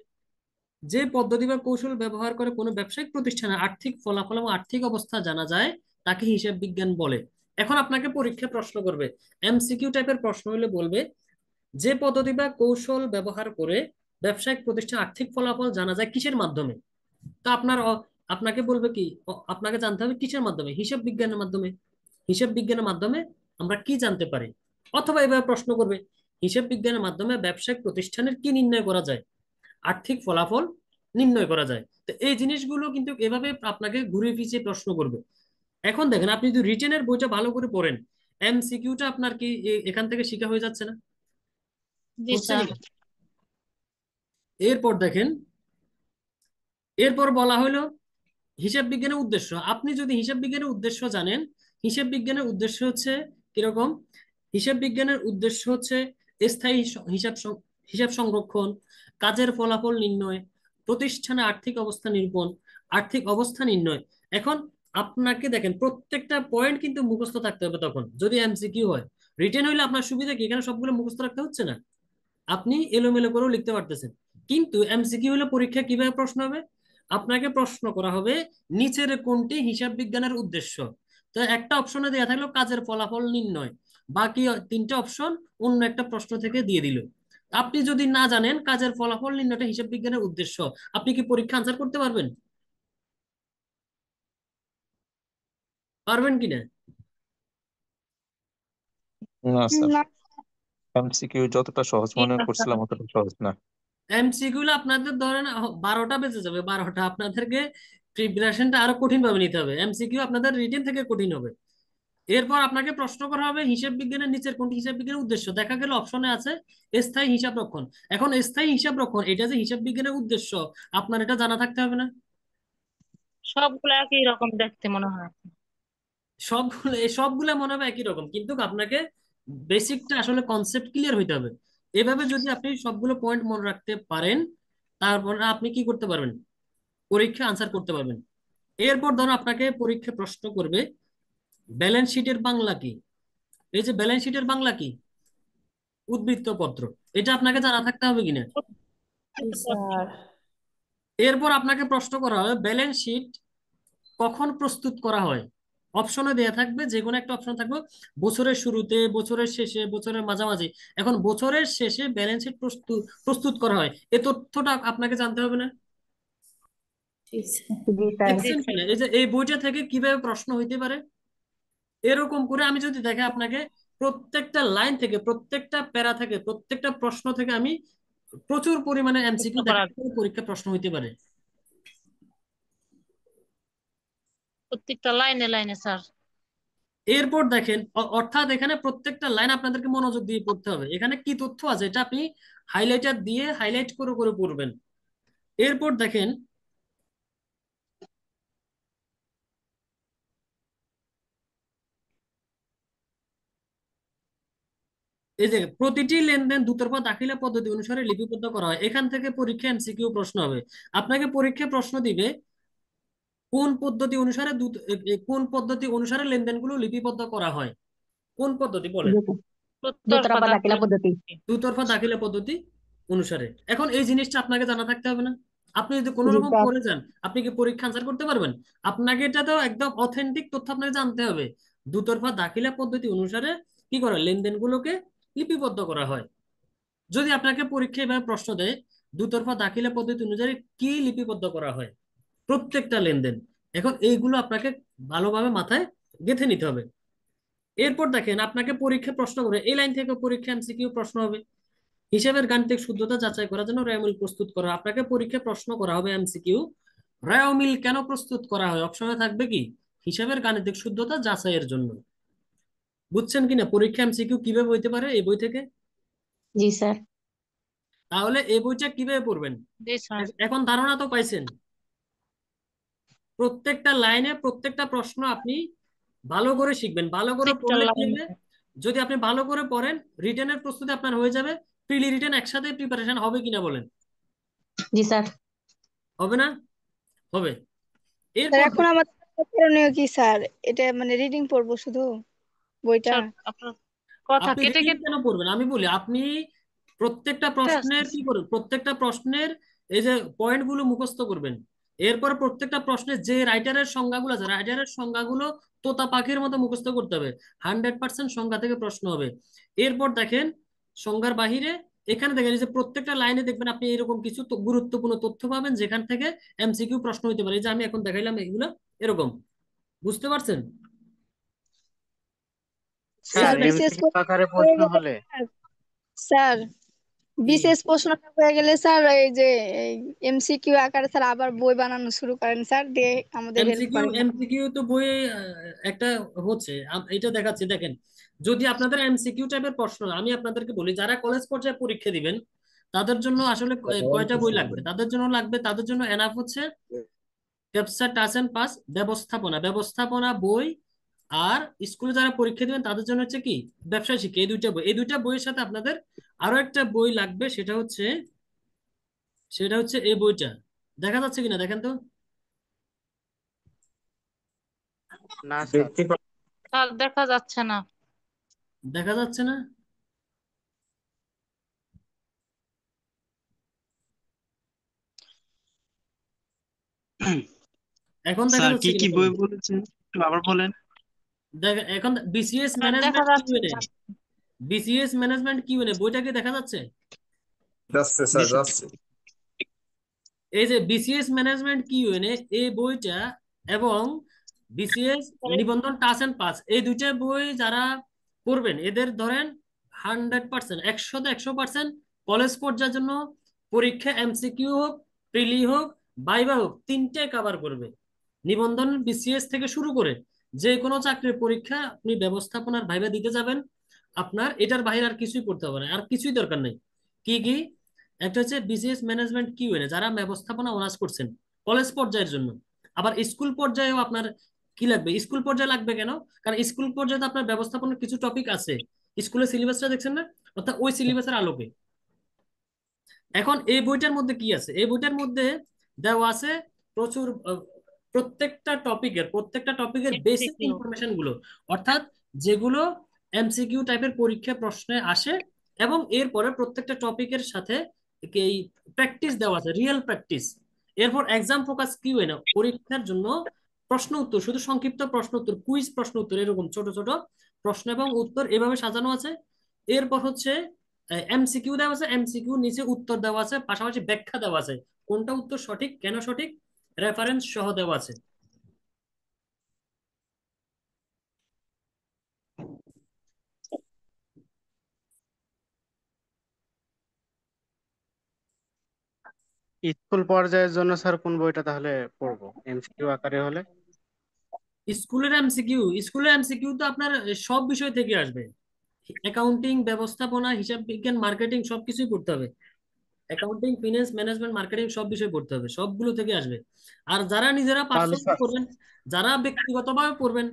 B: যে পদ্ধতি বা কৌশল ব্যবহার করে কোনো ব্যবসায়িক প্রতিষ্ঠানের আর্থিক ফলাফল এবং আর্থিক অবস্থা জানা যায়, তাকে হিসাব বিজ্ঞান বলে। এখন আপনাকে পরীক্ষা প্রশ্ন করবে, এমসিকিউ টাইপের প্রশ্ন হলে বলবে যে পদ্ধতি বা কৌশল ব্যবহার করে ব্যবসায়িক প্রতিষ্ঠান আর্থিক ফলাফল জানা যায় কিসের মাধ্যমে। তো আপনাকে বলবে কি, আপনাকে জানতে হবে কিসের মাধ্যমে, হিসাব বিজ্ঞানের মাধ্যমে। হিসাব বিজ্ঞানের মাধ্যমে আমরা কি জানতে পারি। অথবা এভাবে প্রশ্ন করবে, হিসাব বিজ্ঞানের মাধ্যমে ব্যবসায়িক প্রতিষ্ঠানের কি নির্ণয় করা যায়, আর্থিক ফলাফল নির্ণয় করা যায়। তো এই জিনিসগুলো কিন্তু এভাবে আপনাকে ঘুরে ফিরিয়ে প্রশ্ন করবে। এখন দেখেন, আপনি যদি রিটেনের বইটা ভালো করে পড়েন, এমসিকিউটা আপনার কি এখান থেকে শিখা হয়ে যাচ্ছে না?
D: জি
B: হচ্ছে
D: স্যার।
B: না? এরপর দেখেন, এরপর বলা হলো হিসাব বিজ্ঞানের উদ্দেশ্য। আপনি যদি হিসাব বিজ্ঞানের উদ্দেশ্য জানেন, হিসাব বিজ্ঞানের উদ্দেশ্য হচ্ছে কিরকম, হিসাব বিজ্ঞানের উদ্দেশ্য হচ্ছে স্থায়ী হিসাব সংরক্ষণ, কাজের ফলাফল নির্ণয়, প্রতিষ্ঠানে আর্থিক অবস্থা নিরূপণ, আর্থিক অবস্থা নির্ণয়। এখন আপনাকে দেখেন প্রত্যেকটা পয়েন্ট কিন্তু মুখস্থ থাকতে হবে। তখন যদি এমসিকিউ হয়, রিটেন হইলে আপনার সুবিধা কি, এখানে সবগুলো মুখস্থ রাখতে হচ্ছে না, আপনি এলোমেলো করেও লিখতে পারতেছেন। কিন্তু এমসিকিউ হলে পরীক্ষা কিভাবে প্রশ্ন হবে, আপনাকে প্রশ্ন করা হবে নিচের কোনটি হিসাব বিজ্ঞানের উদ্দেশ্য। তো একটা অপশনে দেওয়া থাকলো কাজের ফলাফল নির্ণয়, বাকি তিনটা অপশন অন্য একটা প্রশ্ন থেকে দিয়ে দিল। আপনি যদি না জানেন কাজের ফলাফল নির্ণয়টা হিসাব বিজ্ঞানের উদ্দেশ্য, আপনি কি পরীক্ষা আনসার করতে পারবেন? পারবেন কিনা?
E: না স্যার,
C: না।
E: এমসিকিউ যতটা সহজ
D: জি
E: মনে
D: না স্যার।
E: করছিলাম অতটা সহজ না।
B: এমসিকিউ গুলো আপনাদের ধরেন 12টা বেজে যাবে, 12টা, আপনাদেরকে প্রিপারেশনটা আরো কঠিন ভাবে নিতে হবে। এমসিকিউ আপনাদের রিটেন থেকে কঠিন হবে। এরপর আপনাকে প্রশ্ন করা হবে হিসাব বিজ্ঞানের নিচের কোনটি হিসাব বিজ্ঞানের উদ্দেশ্য। দেখা গেল অপশনে আছে স্থায়ী হিসাব রক্ষণ। এখন স্থায়ী হিসাব রক্ষণ এটা যে হিসাব বিজ্ঞানের উদ্দেশ্য, আপনার এটা জানা থাকতে হবে না?
D: সবগুলো একই রকম দেখতে মনে হয়।
B: সবগুলা মনে হবে একই রকম, কিন্তু আপনাকে বেসিকটা আসলে কনসেপ্ট ক্লিয়ার হইতে হবে। এভাবে যদি আপনি সবগুলো পয়েন্ট মনে রাখতে পারেন, তারপর আপনি কি করতে পারবেন, পরীক্ষা আনসার করতে পারবেন। এরপর ধরো আপনাকে পরীক্ষা প্রশ্ন করবে ব্যালেন্স শিটের বাংলা কি। এই যে ব্যালেন্স শিটের বাংলা কি, উদ্বৃত্ত পত্র, এটা আপনাকে জানা থাকতে হবে কিনা।
D: জি স্যার।
B: এরপর আপনাকে প্রশ্ন করা হবে ব্যালেন্স শিট কখন প্রস্তুত করা হয়। অপশনে দেয়া থাকবে, যে কোনো একটা অপশন থাকবে বছরের শুরুতে, বছরের শেষে, বছরের মাঝামাঝি। এখন বছরের শেষে ব্যালেন্স শিট প্রস্তুত প্রস্তুত করা হয়, এই তথ্যটা আপনাকে জানতে হবে না?
D: জি স্যার।
A: জি স্যার।
B: দেখছেন কিনা এই যে এই বইটা থেকে কিভাবে প্রশ্ন হইতে পারে। এরকম করে আমি যদি দেখে আপনাকে প্রত্যেকটা লাইন থেকে, প্রত্যেকটা প্যারা থেকে, প্রত্যেকটা প্রশ্ন থেকে আমি প্রচুর পরিমাণে
D: প্রশ্ন
B: এমসিকিউ
D: করা
B: দেখাতে পারি, পরীক্ষা প্রশ্ন হইতে পারে।
D: প্রত্যেকটা লাইনে লাইনে স্যার।
B: এরপর দেখেন, অর্থাৎ এখানে প্রত্যেকটা লাইন আপনাদেরকে মনোযোগ দিয়ে পড়তে হবে। এখানে কি তথ্য আছে এটা আপনি হাইলাইটার দিয়ে হাইলাইট করে করে পড়বেন। এরপর দেখেন, এই যে প্রতিটি লেনদেন দুতরফা দাখিলা পদ্ধতি অনুসারে লিপিবদ্ধ করা হয়। এখান থেকে পরীক্ষা এমসিকিউ প্রশ্ন হবে। আপনাকে পরীক্ষা প্রশ্ন দিবে কোন পদ্ধতি অনুসারে লেনদেনগুলো লিপিবদ্ধ করা হয়। কোন পদ্ধতি বলেন?
D: প্রত্যর্পা
A: দুতরফা দাখিলা
D: দাখিলা
A: পদ্ধতি।
D: পদ্ধতি।
B: দুতরফা দাখিলা পদ্ধতি অনুসারে। এখন এই জিনিসটা আপনাকে জানা থাকতে হবে না? আপনি যদি কোনো
A: জি
B: রকম
A: স্যার।
B: পড়ে যান, আপনি কি পরীক্ষা আনসার করতে পারবেন? আপনাকে এটা তো একদম অথেন্টিক তথ্য আপনাকে জানতে হবে। দুতরফা দাখিলা পদ্ধতি অনুসারে কি করে লেনদেনগুলোকে লিপিবদ্ধ করা হয়। যদি আপনাকে পরীক্ষায় এভাবে প্রশ্ন দেয় দুতরফা দাখিলা পদ্ধতি অনুযায়ী কি লিপিবদ্ধ করা হয়, প্রত্যেকটা লেনদেন, এখন এইগুলো আপনাকে ভালোভাবে মাথায় গেঁথে নিতে হবে। এরপর দেখেন আপনাকে পরীক্ষা প্রশ্ন করে এই লাইন থেকে পরীক্ষা এমসিকিউ প্রশ্ন হবে হিসাবের গাণিতিক শুদ্ধতা যাচাই করার জন্য রায়মিল প্রস্তুত করা। আপনাকে পরীক্ষা প্রশ্ন করা হবে এমসিকিউ রায়মিল কেন প্রস্তুত করা হয়। অপশনে থাকবে কি হিসাবের গাণিতিক শুদ্ধতা যাচাইয়ের জন্য। বুঝছেন কিনা পরীক্ষা এমসিকিউ কিভাবে হইতে পারে এই বই থেকে?
A: জি স্যার।
B: তাহলে এই বইটা কিভাবে পড়বেন,
D: জি স্যার।
B: এখন ধারণা তো পাইছেন। প্রত্যেকটা লাইনে প্রত্যেকটা প্রশ্ন আপনি ভালো করে শিখবেন। ভালো করে
D: প্রত্যেকটা
B: পড়লে কি
D: লাইনে।
B: হবে, যদি আপনি ভালো করে পড়েন রিটেনের প্রস্তুতি আপনার হয়ে যাবে। প্রিলি রিটেন একসাথে প্রিপারেশন হবে কিনা বলেন?
A: জি স্যার।
B: হবে না? হবে।
C: স্যার
B: এরপর
C: এখন আমাদের করণীয় কি স্যার? এটা মানে রিডিং পড়বো শুধু বইটা?
D: স্যার আপনার কথা
B: আপনি
D: কেটে
B: রিডিং
D: কেটে
B: কেন পড়বেন আমি বলি, আপনি প্রত্যেকটা প্রশ্নের
D: আসতেছে।
B: কি করবেন, প্রত্যেকটা প্রশ্নের এই যে পয়েন্ট গুলো মুখস্থ করবেন। এরপর প্রত্যেকটা প্রশ্নে যে রাইটারের সংজ্ঞাগুলো আছে, রাইটারের সংজ্ঞাগুলো তোতা পাখির মতো মুখস্থ করতে হবে। 100% সংজ্ঞা থেকে প্রশ্ন হবে। এরপর দেখেন সংজ্ঞার বাহিরে এখানে দেখেন এই যে প্রত্যেকটা লাইনে দেখবেন আপনি এরকম কিছু গুরুত্বপূর্ণ তথ্য পাবেন যেখান থেকে এমসিকিউ প্রশ্ন হইতে পারে। এই যে আমি এখন দেখাইলাম এগুলো এরকম, বুঝতে পারছেন? এই
F: স্যার
C: স্যার
B: যে
C: বিশেষ
F: এমসিকিউ
C: করে
F: আকারে
C: হয়ে
F: প্রশ্ন
C: গেলে
F: হলে
C: স্যার
B: কি
C: বিশেষ প্রশ্নটা হয়ে গেলে স্যার এই যে এমসিকিউ আকারে স্যার আবার বই বানানো শুরু করেন স্যার, দিয়ে আমাদের হেল্প
B: এমসিকিউ
C: করেন।
B: এমসিকিউ তো বইয়ে একটা হচ্ছে এটা দেখাচ্ছি দেখেন। যদি আপনাদের এমসিকিউ টাইপের প্রশ্ন, আমি আপনাদেরকে বলি যারা কলেজ পর্যায়ে পরীক্ষা দিবেন তাদের জন্য আসলে কয়টা বই লাগবে, তাদের জন্য এনাফ হচ্ছে ক্যাপসা টাচ এন্ড পাস, ব্যবস্থাপনা ব্যবস্থাপনা বই। আর স্কুলে যারা পরীক্ষা দিবেন তাদের জন্য হচ্ছে কি ব্যবসায় শিক্ষা। এই দুইটা বইয়ের সাথে আপনাদের আরো একটা বই লাগবে, সেটা হচ্ছে এই বইটা। দেখা যাচ্ছে কিনা দেখেন তো।
F: না স্যার।
D: স্যার দেখা যাচ্ছে না।
B: দেখা যাচ্ছে না? এখন দেখা
G: স্যার
B: যাচ্ছে
G: কি
B: কিনা
G: কি
B: বলেন।
G: বই বলেছেন, একটু আবার বলেন।
B: এখন বিসিএস
D: স্যার দেখা
B: ম্যানেজমেন্ট
D: যাচ্ছে
B: কিউএনএ,
D: না।
B: বইটা কি দেখা যাচ্ছে?
E: যাচ্ছে
G: জি
E: স্যার,
G: স্যার।
E: যাচ্ছে।
B: এই যে বিসিএস ম্যানেজমেন্ট কিউএনএ এই বইটা এবং বিসিএস নিবন্ধন টাচ এন্ড পাস, এই দুইটা বই যারা পড়বেন এদের ধরেন 100%, 100% কলেজ পর্যায়ের জন্য পরীক্ষা এমসিকিউ হোক, প্রিলি হোক, ভাইভা হোক, তিনটাই কভার করবে। নিবন্ধন বিসিএস থেকে শুরু করে যে কোনো চাকরির পরীক্ষা আপনি ব্যবস্থাপনার ভাইভা দিতে যাবেন, আপনার এটার বাইরে আর কিছুই পড়তে হবে না, আর কিছুই দরকার নেই। কি কি? একটা হচ্ছে বিসিএস ম্যানেজমেন্ট কিউএনএ যারা ব্যবস্থাপনা অনার্স করছেন কলেজ পর্যায়ের জন্য। আবার স্কুল পর্যায়েও আপনার কি লাগবে, স্কুল পর্যায়ে লাগবে কেন? কারণ স্কুল পর্যায়ে তো আপনার ব্যবস্থাপনার কিছু টপিক আছে, স্কুলের সিলেবাসটা দেখছেন না, অর্থাৎ ওই সিলেবাসের আলোকে। এখন এই বইটার মধ্যে কি আছে, এই বইটার মধ্যে দেওয়া আছে প্রচুর প্রত্যেকটা টপিকের বেসিক
D: এমসিকিউ।
B: ইনফরমেশন গুলো, অর্থাৎ যেগুলো এমসিকিউ টাইপের পরীক্ষা প্রশ্নে আসে। এবং এরপরে প্রত্যেকটা টপিকের সাথে এই প্র্যাকটিস দেওয়া আছে, রিয়েল প্র্যাকটিস। এরপর এক্সাম ফোকাস কিউএনএ, পরীক্ষার জন্য প্রশ্ন উত্তর, শুধু সংক্ষিপ্ত প্রশ্ন উত্তর, কুইজ প্রশ্ন উত্তর, এরকম ছোট ছোট প্রশ্ন এবং উত্তর এভাবে সাজানো আছে। এরপর হচ্ছে এমসিকিউ দেওয়া আছে, এমসিকিউ নিচে উত্তর দেওয়া আছে, পাশাপাশি ব্যাখ্যা দেওয়া আছে কোনটা উত্তর সঠিক, কেন সঠিক, রেফারেন্স সহ দেওয়া আছে।
F: স্কুল পর্যায়ের জন্য স্যার কোন বইটা তাহলে পড়বো এমসিকিউ আকারে হলে?
B: স্কুলের এমসিকিউ তো আপনার সব বিষয় থেকে আসবে। অ্যাকাউন্টিং, ব্যবস্থাপনা, হিসাব বিজ্ঞান, মার্কেটিং সবকিছুই পড়তে হবে। অ্যাকাউন্টিং, ফিনান্স, ম্যানেজমেন্ট, মার্কেটিং সব বিষয় পড়তে হবে, সবগুলো থেকে আসবে। আর যারা নিজেরা
F: তাহলে
B: পার্সোনাল
F: স্যার
B: করবেন, যারা ব্যক্তিগতভাবে পড়বেন,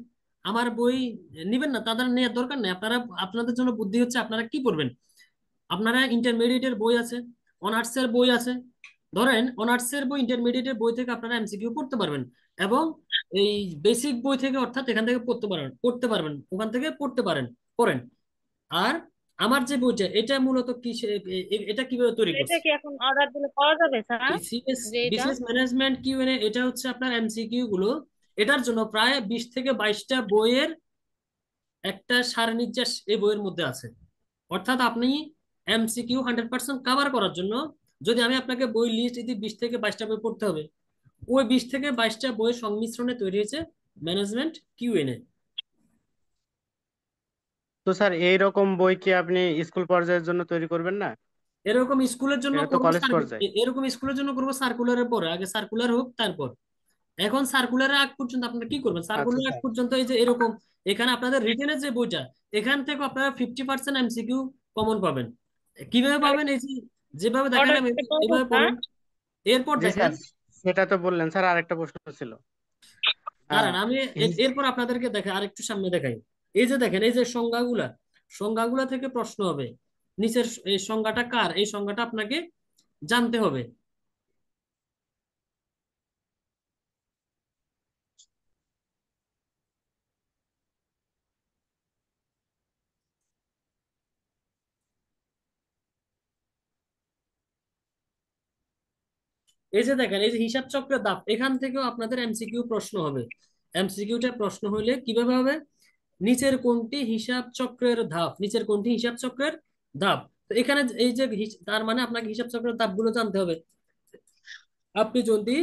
B: আমার বই নিবেন না, তাদের নেওয়ার দরকার নেই। আপনাদের জন্য বুদ্ধি হচ্ছে আপনারা কি পড়বেন। আপনারা ইন্টারমিডিয়েটের বই আছে, অনার্সের বই আছে, ধরেন অনার্সের বই, ইন্টারমিডিয়েটের বই থেকে আপনারা এমসিকিউ পড়তে পারবেন। এবং এই বেসিক বই থেকে, অর্থাৎ এখান থেকে পড়তে পারবেন, ওখান থেকে পড়তে পারেন, পড়েন। আর আমার যে বইটা এটা মূলত কি এটা কিভাবে তৈরি
D: এটা
B: করছে,
D: কি এখন অর্ডার দিলে পাওয়া যাবে স্যার?
B: বিসিএস
D: যে এটা
B: বিসিএস ম্যানেজমেন্ট কিউএনএ, এটা হচ্ছে আপনার এমসিকিউ গুলো। এটার জন্য প্রায় 20 থেকে 22টা বইয়ের একটা সারনির্যাস এই বইয়ের মধ্যে আছে। অর্থাৎ আপনি এমসিকিউ 100% কভার করার জন্য যদি আমি আপনাকে বই লিস্ট দিই, 20 থেকে 22টা বই পড়তে হবে। ওই 20 থেকে 22টা বইয়ের সংমিশ্রণে তৈরি হয়েছে ম্যানেজমেন্ট কিউএনএ।
F: তো স্যার এইরকম বই কি আপনি স্কুল পর্যায়ের জন্য তৈরি করবেন না?
B: এরকম স্কুলের জন্য
F: এটা তো
B: করবো
F: কলেজ পর্যায়ে।
B: এরকম স্কুলের জন্য করবো সার্কুলারের পরে, আগে সার্কুলার হোক তারপর। এখন সার্কুলারের আগ পর্যন্ত আপনারা কি করবেন,
F: আচ্ছা
B: সার্কুলার আগ
F: স্যার।
B: পর্যন্ত এই যে এরকম এখানে আপনাদের রিটেনের যে বইটা, এখান থেকে আপনারা 50% এমসিকিউ কমন পাবেন। কিভাবে পাবেন, এই যে যেভাবে
D: অর্ডার
B: দেখালাম
D: দিতে পারবো
B: এভাবে
D: স্যার?
B: পড়ুন। এরপর
F: জি
B: দেখেন,
F: স্যার, সেটা তো বললেন স্যার, আরেকটা প্রশ্ন ছিল।
B: দাঁড়ান আমি
F: হিস-
B: এরপর আপনাদেরকে দেখাই, আরেকটু সামনে দেখাই। এই যে দেখেন, এই যে সংজ্ঞাগুলা থেকে প্রশ্ন হবে। নিচের এই সংজ্ঞাটা কার, এই সংজ্ঞাটা আপনাকে জানতে হবে। এই যে দেখেন, এই যে হিসাব চক্রের ধাপ, এখান থেকেও আপনাদের এমসিকিউ প্রশ্ন হবে। এমসিকিউটা প্রশ্ন হইলে কিভাবে হবে? নিচের কোনটি হিসাব চক্রের ধাপ, নিচের কোনটি হিসাব চক্রের ধাপ। তো এখানে এই যে তার মানে আপনাকে হিসাব চক্রের ধাপগুলো জানতে হবে। আপনি যদি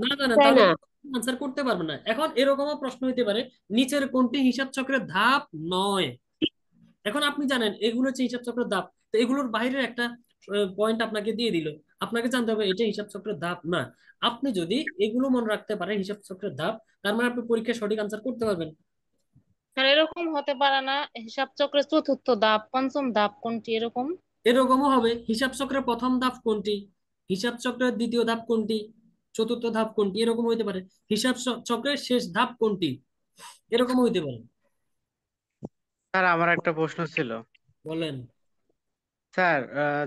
B: না জানেন
H: তাই
B: তাহলে
H: না?
B: আনসার করতে পারবেন না। এখন এরকমও প্রশ্ন হইতে পারে, নিচের কোনটি হিসাব চক্রের ধাপ নয়। এখন আপনি জানেন এগুলো হচ্ছে হিসাব চক্রের ধাপ, তো এগুলোর বাইরের একটা পয়েন্ট আপনাকে দিয়ে দিল, আপনাকে জানতে হবে এটা হিসাব চক্রের ধাপ না। আপনি যদি এগুলো মনে রাখতে পারেন হিসাব চক্রের ধাপ, তার মানে আপনি পরীক্ষায় সঠিক আনসার করতে পারবেন।
D: আর এরকম হতে পারে না হিসাব চক্রের চতুর্থ ধাপ পঞ্চম ধাপ কোনটি এরকম?
B: এরকমও হবে, হিসাব চক্রের প্রথম ধাপ কোনটি, হিসাব চক্রের দ্বিতীয় ধাপ কোনটি, চতুর্থ ধাপ কোনটি, এরকম হইতে পারে। হিসাব চক্রের শেষ ধাপ কোনটি, এরকম হইতে পারে।
F: স্যার আমার একটা প্রশ্ন ছিল।
B: বলেন।
F: স্যার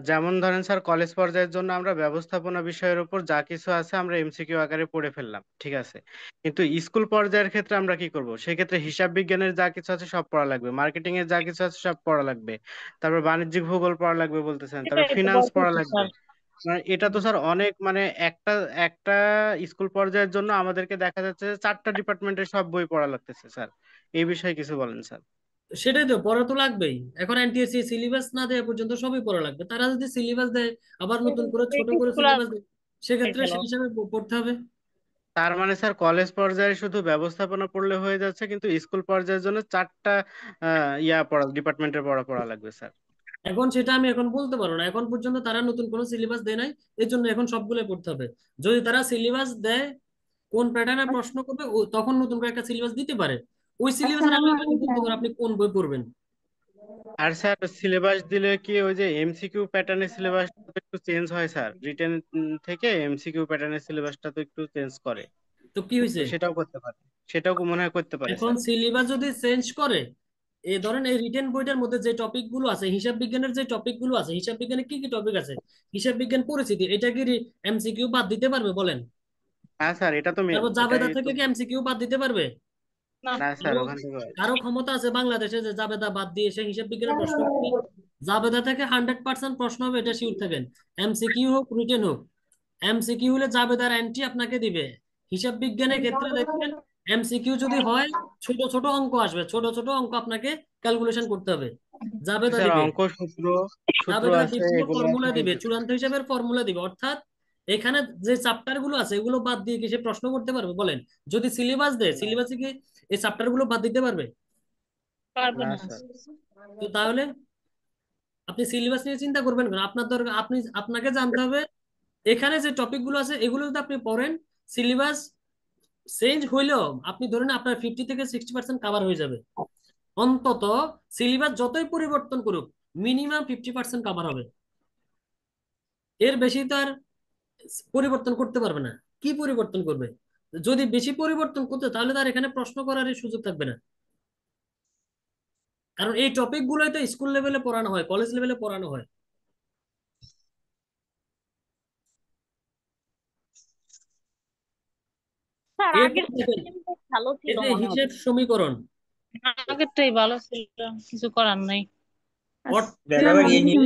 F: যেমন ধরেন স্যার, কলেজ পর্যায়ের জন্য আমরা ব্যবস্থাপনা বিষয়ের উপর যা কিছু আছে আমরা এমসিকিউ আকারে পড়ে ফেললাম, ঠিক আছে। কিন্তু স্কুল পর্যায়ের ক্ষেত্রে আমরা কি করব? সেক্ষেত্রে হিসাব বিজ্ঞানের যা কিছু আছে সব পড়া লাগবে, মার্কেটিং এর যা কিছু আছে সব পড়া লাগবে, তারপর বাণিজ্যিক ভূগোল পড়া লাগবে বলতেছেন, তারপর
D: সেটাই তো
F: ফিনান্স পড়া
D: বলতেছি
F: লাগবে।
D: স্যার।
F: মানে এটা তো স্যার অনেক, মানে একটা একটা স্কুল পর্যায়ের জন্য আমাদেরকে দেখা যাচ্ছে যে 4টা ডিপার্টমেন্টের সব বই পড়া লাগতেছে স্যার। এই বিষয়ে কিছু বলেন স্যার।
B: সেটাই তো, পড়া তো লাগবেই। এখন এনটিএসসি সিলেবাস না দেওয়া পর্যন্ত সবই পড়া লাগবে। তারা যদি সিলেবাস দেয়, আবার নতুন করে ছোট করে
D: স্কুল আর
B: সিলেবাস দেয়,
D: হয়ে
B: সেক্ষেত্রে
D: গেল।
B: সেই হিসাবে পড়তে হবে।
F: তার মানে স্যার কলেজ পর্যায়ে শুধু ব্যবস্থাপনা পড়লে হয়ে যাচ্ছে, কিন্তু স্কুল পর্যায়ের জন্য 4টা পড়া ডিপার্টমেন্টের পড়া পড়া লাগবে স্যার।
B: এখন সেটা আমি এখন বলতে পারবো না, এখন পর্যন্ত তারা নতুন কোনো সিলেবাস দেয় নাই, এই জন্য এখন সবগুলো পড়তে হবে। যদি তারা সিলেবাস দেয়, কোন প্যাটার্নে প্রশ্ন করবে, তখন নতুন করে একটা সিলেবাস দিতে পারে। ওই সিলেবাসের আমি আপনাকে বলতে পারবো আপনি কোন বই পড়বেন।
F: আর স্যার সিলেবাস দিলে কি ওই যে এমসিকিউ প্যাটার্নের সিলেবাসটা একটু চেঞ্জ হয় স্যার? রিটেন থেকে এমসিকিউ প্যাটার্নের সিলেবাসটা তো একটু চেঞ্জ করে,
B: তো কি
F: তো
B: হয়েছে?
F: সেটাও করতে পারে, সেটাও মনে হয় করতে পারে
B: এখন
F: স্যার।
B: সিলেবাস যদি চেঞ্জ করে, এই ধরেন এই রিটেন বইটার মধ্যে যে টপিক গুলো আছে, হিসাব বিজ্ঞানের যে টপিক গুলো আছে, হিসাব বিজ্ঞানে কি কি টপিক আছে, হিসাব বিজ্ঞান পরিচিতি, এটা কি এমসিকিউ বাদ দিতে পারবে বলেন?
F: হ্যাঁ স্যার, এটা তো
B: তারপর
F: এটাই
B: জাবেদা
F: তো।
B: থেকে কি এমসিকিউ বাদ দিতে পারবে?
D: না।
F: না স্যার,
B: কারো
F: ওখান থেকে হয়।
B: কারো ক্ষমতা আছে বাংলাদেশে যে জাবেদা বাদ দিয়ে সে হিসাব বিজ্ঞানের প্রশ্ন করবে? জাবেদা থেকে 100% প্রশ্ন হবে, এটা শিওর থাকেন। এমসিকিউ হোক রিটেন হোক, এমসিকিউ হলে জাবেদার এন্ট্রি আপনাকে দিবে। হিসাব বিজ্ঞানের ক্ষেত্রে দেখবেন এমসিকিউ যদি হয়, ছোট ছোট অঙ্ক আসবে, ছোট ছোট অঙ্ক আপনাকে ক্যালকুলেশন করতে হবে। জাবেদা
F: স্যার
B: দিবে,
F: অঙ্ক সূত্র সূত্র
B: জাবেদা
F: আছে,
B: বিভিন্ন
F: এগুলো আছে
B: ফর্মুলা দিবে,
F: কিন্তু।
B: চূড়ান্ত হিসাবের ফর্মুলা দিবে। অর্থাৎ এখানে যে চ্যাপ্টার গুলো আছে এগুলো বাদ দিয়ে কি সে প্রশ্ন করতে পারবে বলেন? যদি সিলেবাস দেয়, সিলেবাসে কি এই চ্যাপ্টার গুলো বাদ দিতে পারবে?
D: পারবে
F: না
D: না।
F: স্যার।
B: তো তাহলে আপনি সিলেবাস নিয়ে চিন্তা করবেন কেন? আপনার দরকার, আপনাকে জানতে হবে এখানে যে টপিক গুলো আছে এগুলো যদি আপনি পড়েন, সিলেবাস চেঞ্জ হইলেও আপনি ধরেন আপনার 50 থেকে 60% কাভার হয়ে যাবে। অন্তত সিলেবাস যতই পরিবর্তন করুক, মিনিমাম 50% কাভার হবে। এর বেশি তো আর পরিবর্তন করতে পারবে না। কি পরিবর্তন করবে? যদি বেশি পরিবর্তন করতে, তাহলে তার এখানে প্রশ্ন করার সুযোগ থাকবে না। কারণ এই টপিক গুলোই তো স্কুল লেভেলে পড়ানো হয়, কলেজ লেভেলে পড়ানো হয়।
D: স্যার আগের
B: এরপর দেখেন,
D: সিস্টেমটা ভালো
B: এই
D: ছিল
B: যে
D: মনে
B: হিসেব
D: হচ্ছে।
B: সমীকরণ,
D: আগেরটাই ভালো ছিল, কিছু করার নাই।
I: দেখা যাক এই নিয়ে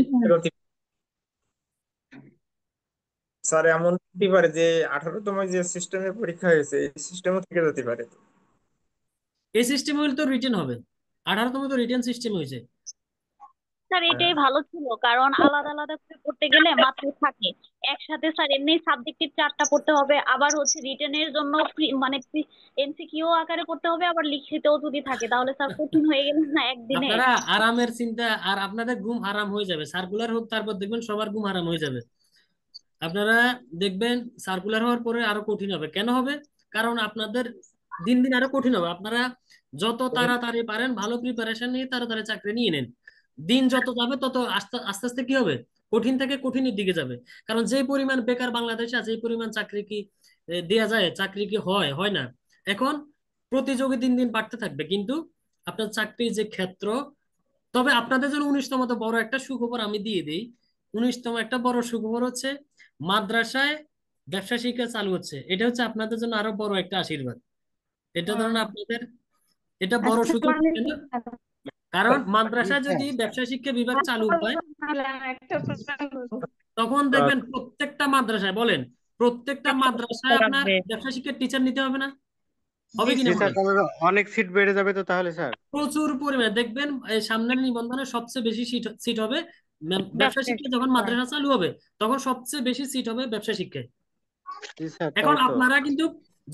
I: স্যার এমন হতে পারে যে 18তম যে সিস্টেমে পরীক্ষা হয়েছে এই সিস্টেমও থেকে যেতে পারে।
B: এই সিস্টেম হইলে তো রিটেন হবে, 18তম তো রিটেন সিস্টেম হয়েছে।
H: স্যার
I: হ্যাঁ,
H: এটাই ভালো ছিল, কারণ আলাদা আলাদা করে পড়তে গেলে মাত্র থাকে একসাথে। স্যার এমনি সাবজেক্টিভ 4টা পড়তে হবে, আবার হচ্ছে রিটেনের জন্য মানে এমসিকিউ আকারে পড়তে হবে, আবার লিখিতও যদি থাকে তাহলে স্যার কঠিন হয়ে গেল না একদিনে।
B: আপনারা আরামের চিন্তা, আর আপনাদের ঘুম হারাম হয়ে যাবে। সার্কুলার হোক, তারপর দেখবেন সবার ঘুম হারাম হয়ে যাবে। আপনারা দেখবেন সার্কুলার হওয়ার পরে আরো কঠিন হবে। কেন হবে? কারণ আপনাদের দিন দিন আরো কঠিন হবে। আপনারা যত তাড়াতাড়ি পারেন ভালো প্রিপারেশন নিয়ে তাড়াতাড়ি চাকরি নিয়ে নেন। দিন যত যাবে তত আস্তে আস্তে আস্তে কি হবে, কঠিন থেকে কঠিনের দিকে যাবে। কারণ যে পরিমাণ বেকার বাংলাদেশে আছে, এই পরিমাণ চাকরি কি দেয়া যায়? চাকরি কি হয়? হয় না। এখন প্রতিযোগী দিন দিন বাড়তে থাকবে, কিন্তু আপনার চাকরির যে ক্ষেত্র, তবে আপনাদের জন্য 19তম তো বড় একটা সুখবর আমি দিয়ে দিই। 19তম একটা বড় সুখবর হচ্ছে মাদ্রাসায় ব্যবসা শিক্ষা চালু হচ্ছে। এটা হচ্ছে আপনাদের জন্য আরো বড় একটা আশীর্বাদ। এটা ধরুন আপনাদের, এটা বড় সুযোগ, তাই না? কারণ মাদ্রাসায় যদি ব্যবসা শিক্ষা বিভাগ চালু হয়,
A: একটা প্রশ্ন করবো।
B: তখন দেখবেন প্রত্যেকটা মাদ্রাসায়, বলেন প্রত্যেকটা মাদ্রাসায় আপনার
D: লাগবে।
B: ব্যবসা শিক্ষার টিচার নিতে হবে না? হবে
D: জি
B: কিনা
F: জি স্যার,
B: বলেন?
F: তাহলে অনেক সিট বেড়ে যাবে তো তাহলে স্যার।
B: প্রচুর পরিমাণে দেখবেন এই সামনের নিবন্ধনে সবচেয়ে বেশি সিট সিট হবে ব্যবসা
D: ব্যবসায়
B: শিক্ষায়। যখন মাদ্রাসা চালু হবে তখন সবচেয়ে বেশি সিট হবে ব্যবসা শিক্ষায়।
F: জি স্যার,
B: এখন
F: তাই তো।
B: আপনারা কিন্তু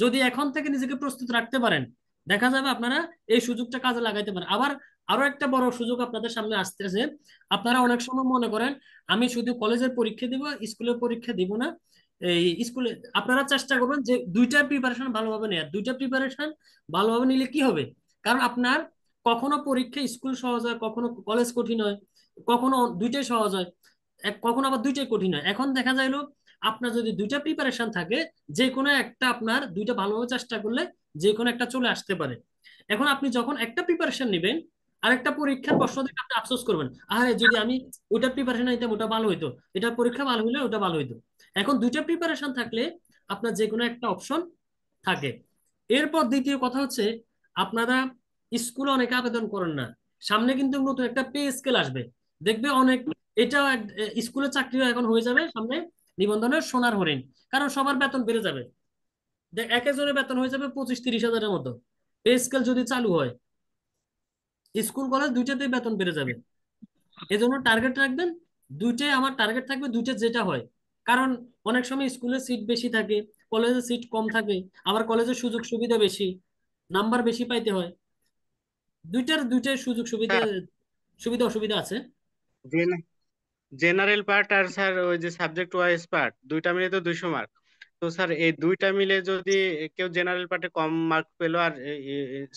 B: যদি এখন থেকে নিজেকে প্রস্তুত রাখতে পারেন, দেখা যাবে আপনারা এই সুযোগটা কাজে লাগাইতে পারেন। আবার আরো একটা বড় সুযোগ আপনাদের সামনে আসতেছে। আপনারা অনেক সময় মনে করেন আমি শুধু কলেজের পরীক্ষা দিব, স্কুলের পরীক্ষা দিব না। এই স্কুলে আপনারা চেষ্টা করবেন যে দুইটা প্রিপারেশন ভালোভাবে নেওয়ার। দুইটা প্রিপারেশন ভালোভাবে নিলে কি হবে, কারণ আপনার কখনো পরীক্ষা স্কুল সহজ হয়, কখনো কলেজ কঠিন হয়, কখনো দুইটাই সহজ হয়, কখনো আবার দুইটাই কঠিন হয়। এখন দেখা যাইলো আপনার যদি দুইটা প্রিপারেশন থাকে, যে কোনো একটা আপনার দুইটা ভালোভাবে চেষ্টা করলে যে কোনো একটা চলে আসতে পারে। এখন আপনি যখন একটা প্রিপারেশন নেবেন, আরেকটা পরীক্ষার প্রশ্ন দেখে আপনি আফসোস করবেন, আরে যদি আমি ওইটা প্রিপারেশন নিতাম ওটা ভালো হইতো, এটা পরীক্ষা ভালো হইলে ওটা ভালো হইতো। এখন দুইটা প্রিপারেশন থাকলে আপনার যে কোনো একটা অপশন থাকে। এরপর দ্বিতীয় কথা হচ্ছে, আপনারা স্কুলে অনেকে আবেদন করেন না, সামনে কিন্তু নতুন একটা পে স্কেল আসবে, দেখবে অনেক। এটাও স্কুলে চাকরিও এখন হয়ে যাবে সামনে নিবন্ধনের সোনার হরিণ, কারণ সবার বেতন বেড়ে যাবে। এক একজনের বেতন হয়ে যাবে 25-30 হাজারের মতো। পে স্কেল যদি চালু হয়, স্কুল কলেজ দুইটাতেই বেতন বেড়ে যাবে। এজন্য টার্গেট রাখবেন, দুইটাই আমার টার্গেট থাকবে, দুইটা যেটা হয়। কারণ অনেক সময় স্কুলে সিট বেশি থাকে, কলেজে সিট কম থাকে, আবার কলেজের সুযোগ সুবিধা বেশি, নাম্বার বেশি পাইতে হয়। দুইটার সুযোগ সুবিধা,
F: স্যার,
B: সুবিধা অসুবিধা আছে।
F: জেনারেল পার্ট আর স্যার ওই যে সাবজেক্ট ওয়াইজ পার্ট দুইটা মিলে তো 200 মার্ক। তো স্যার এই দুইটা মিলে যদি কেউ জেনারেল পার্টে কম মার্ক পেলো আর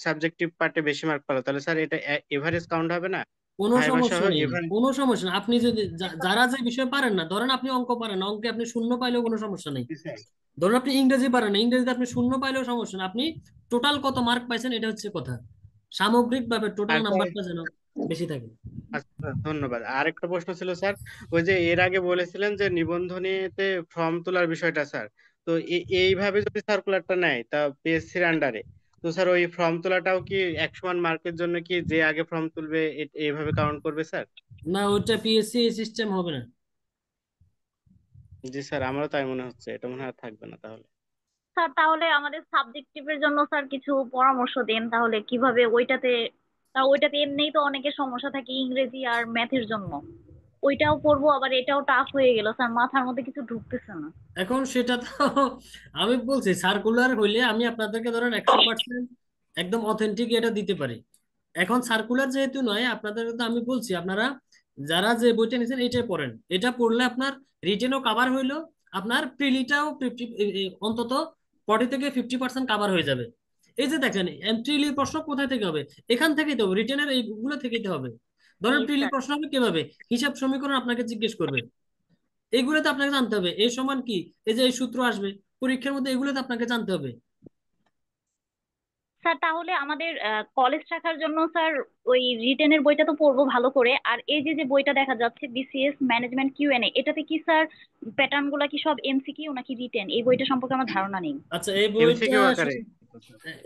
F: সাবজেক্টিভ পার্টে বেশি মার্ক পেলো, তাহলে স্যার এটা এভারেজ কাউন্ট হবে না?
B: কোনো
F: ভাইবা সহ
B: সমস্যা নেই,
F: এভারেজ।
B: কোনো সমস্যা নেই। আপনি যদি যারা যে বিষয় পারেন না, ধরেন আপনি অঙ্ক পারেন না, অঙ্কে আপনি শূন্য পাইলেও কোনো সমস্যা নেই। ধরুন আপনি ইংরেজি পারেন না, ইংরেজিতে আপনি শূন্য পাইলেও সমস্যা নেই। আপনি টোটাল কত মার্ক পাইছেন এটা হচ্ছে কথা, সামগ্রিক ভাবে টোটাল
F: আর স্যার,
B: নাম্বারটা যেন বেশি থাকে।
F: আচ্ছা ধন্যবাদ। আর একটা প্রশ্ন ছিল স্যার, ওই যে এর আগে বলেছিলেন যে নিবন্ধনীতে ফর্ম তোলার বিষয়টা স্যার, তো এইভাবে যদি সার্কুলারটা নেয় তা পিএসসির আন্ডারে, তো স্যার ওই ফর্ম তোলাটাও কি 100 মার্কের জন্য কি যে আগে ফর্ম তুলবে এইভাবে কাউন্ট করবে স্যার?
B: না, ওইটা পিএসসি সিস্টেম হবে না।
F: জি স্যার, আমারও তাই মনে হচ্ছে, এটা মনে হয় আর থাকবে না তাহলে।
H: স্যার তাহলে আমাদের সাবজেক্টিভের জন্য স্যার কিছু পরামর্শ দেন, তাহলে কিভাবে ওইটাতে, ওইটাতে এমনিই তো অনেকের সমস্যা থাকে ইংরেজি আর ম্যাথের জন্য, ওইটাও পড়বো আবার এটাও টাফ হয়ে গেল স্যার, মাথার মধ্যে কিছু ঢুকতেছে না।
B: এখন সেটা তো আমি বলছি সার্কুলার হইলে আমি আপনাদেরকে ধরেন 100% একদম অথেন্টিক এটা দিতে পারি। এখন সার্কুলার যেহেতু নয়, আপনাদের তো আমি বলছি আপনারা যারা যে বইটা নিয়েছেন এটাই পড়েন। এটা পড়লে আপনার রিটেনও কাভার হইলো, আপনার প্রিলিটাও 50 অন্তত 40-50% কাভার হয়ে যাবে। এই যে দেখেন প্রিলি প্রশ্ন কোথায় থেকে হবে, এখান থেকেই তো হবে, রিটেনের এইগুলো থেকেই তো হবে।
H: জি
B: ধরেন প্রিলি
H: স্যার।
B: প্রশ্ন হবে কিভাবে, হিসাব সমীকরণ আপনাকে জিজ্ঞেস করবে, এগুলো তো আপনাকে জানতে হবে। এই সমান কি, এই যে এই সূত্র আসবে পরীক্ষার মধ্যে, এগুলো তো আপনাকে জানতে হবে।
H: স্যার তাহলে আমাদের কলেজ শাখার জন্য স্যার ওই রিটেনের বইটা তো পড়বো ভালো করে, আর এই যে যে বইটা দেখা যাচ্ছে বিসিএস ম্যানেজমেন্ট কিউএনএ, এটাতে কি স্যার প্যাটার্ন গুলা কি সব এমসিকিউ নাকি রিটেন, এই বইটা সম্পর্কে আমার ধারণা নেই।
B: আচ্ছা, এই বইটা
F: এমসিকিউ আকারে।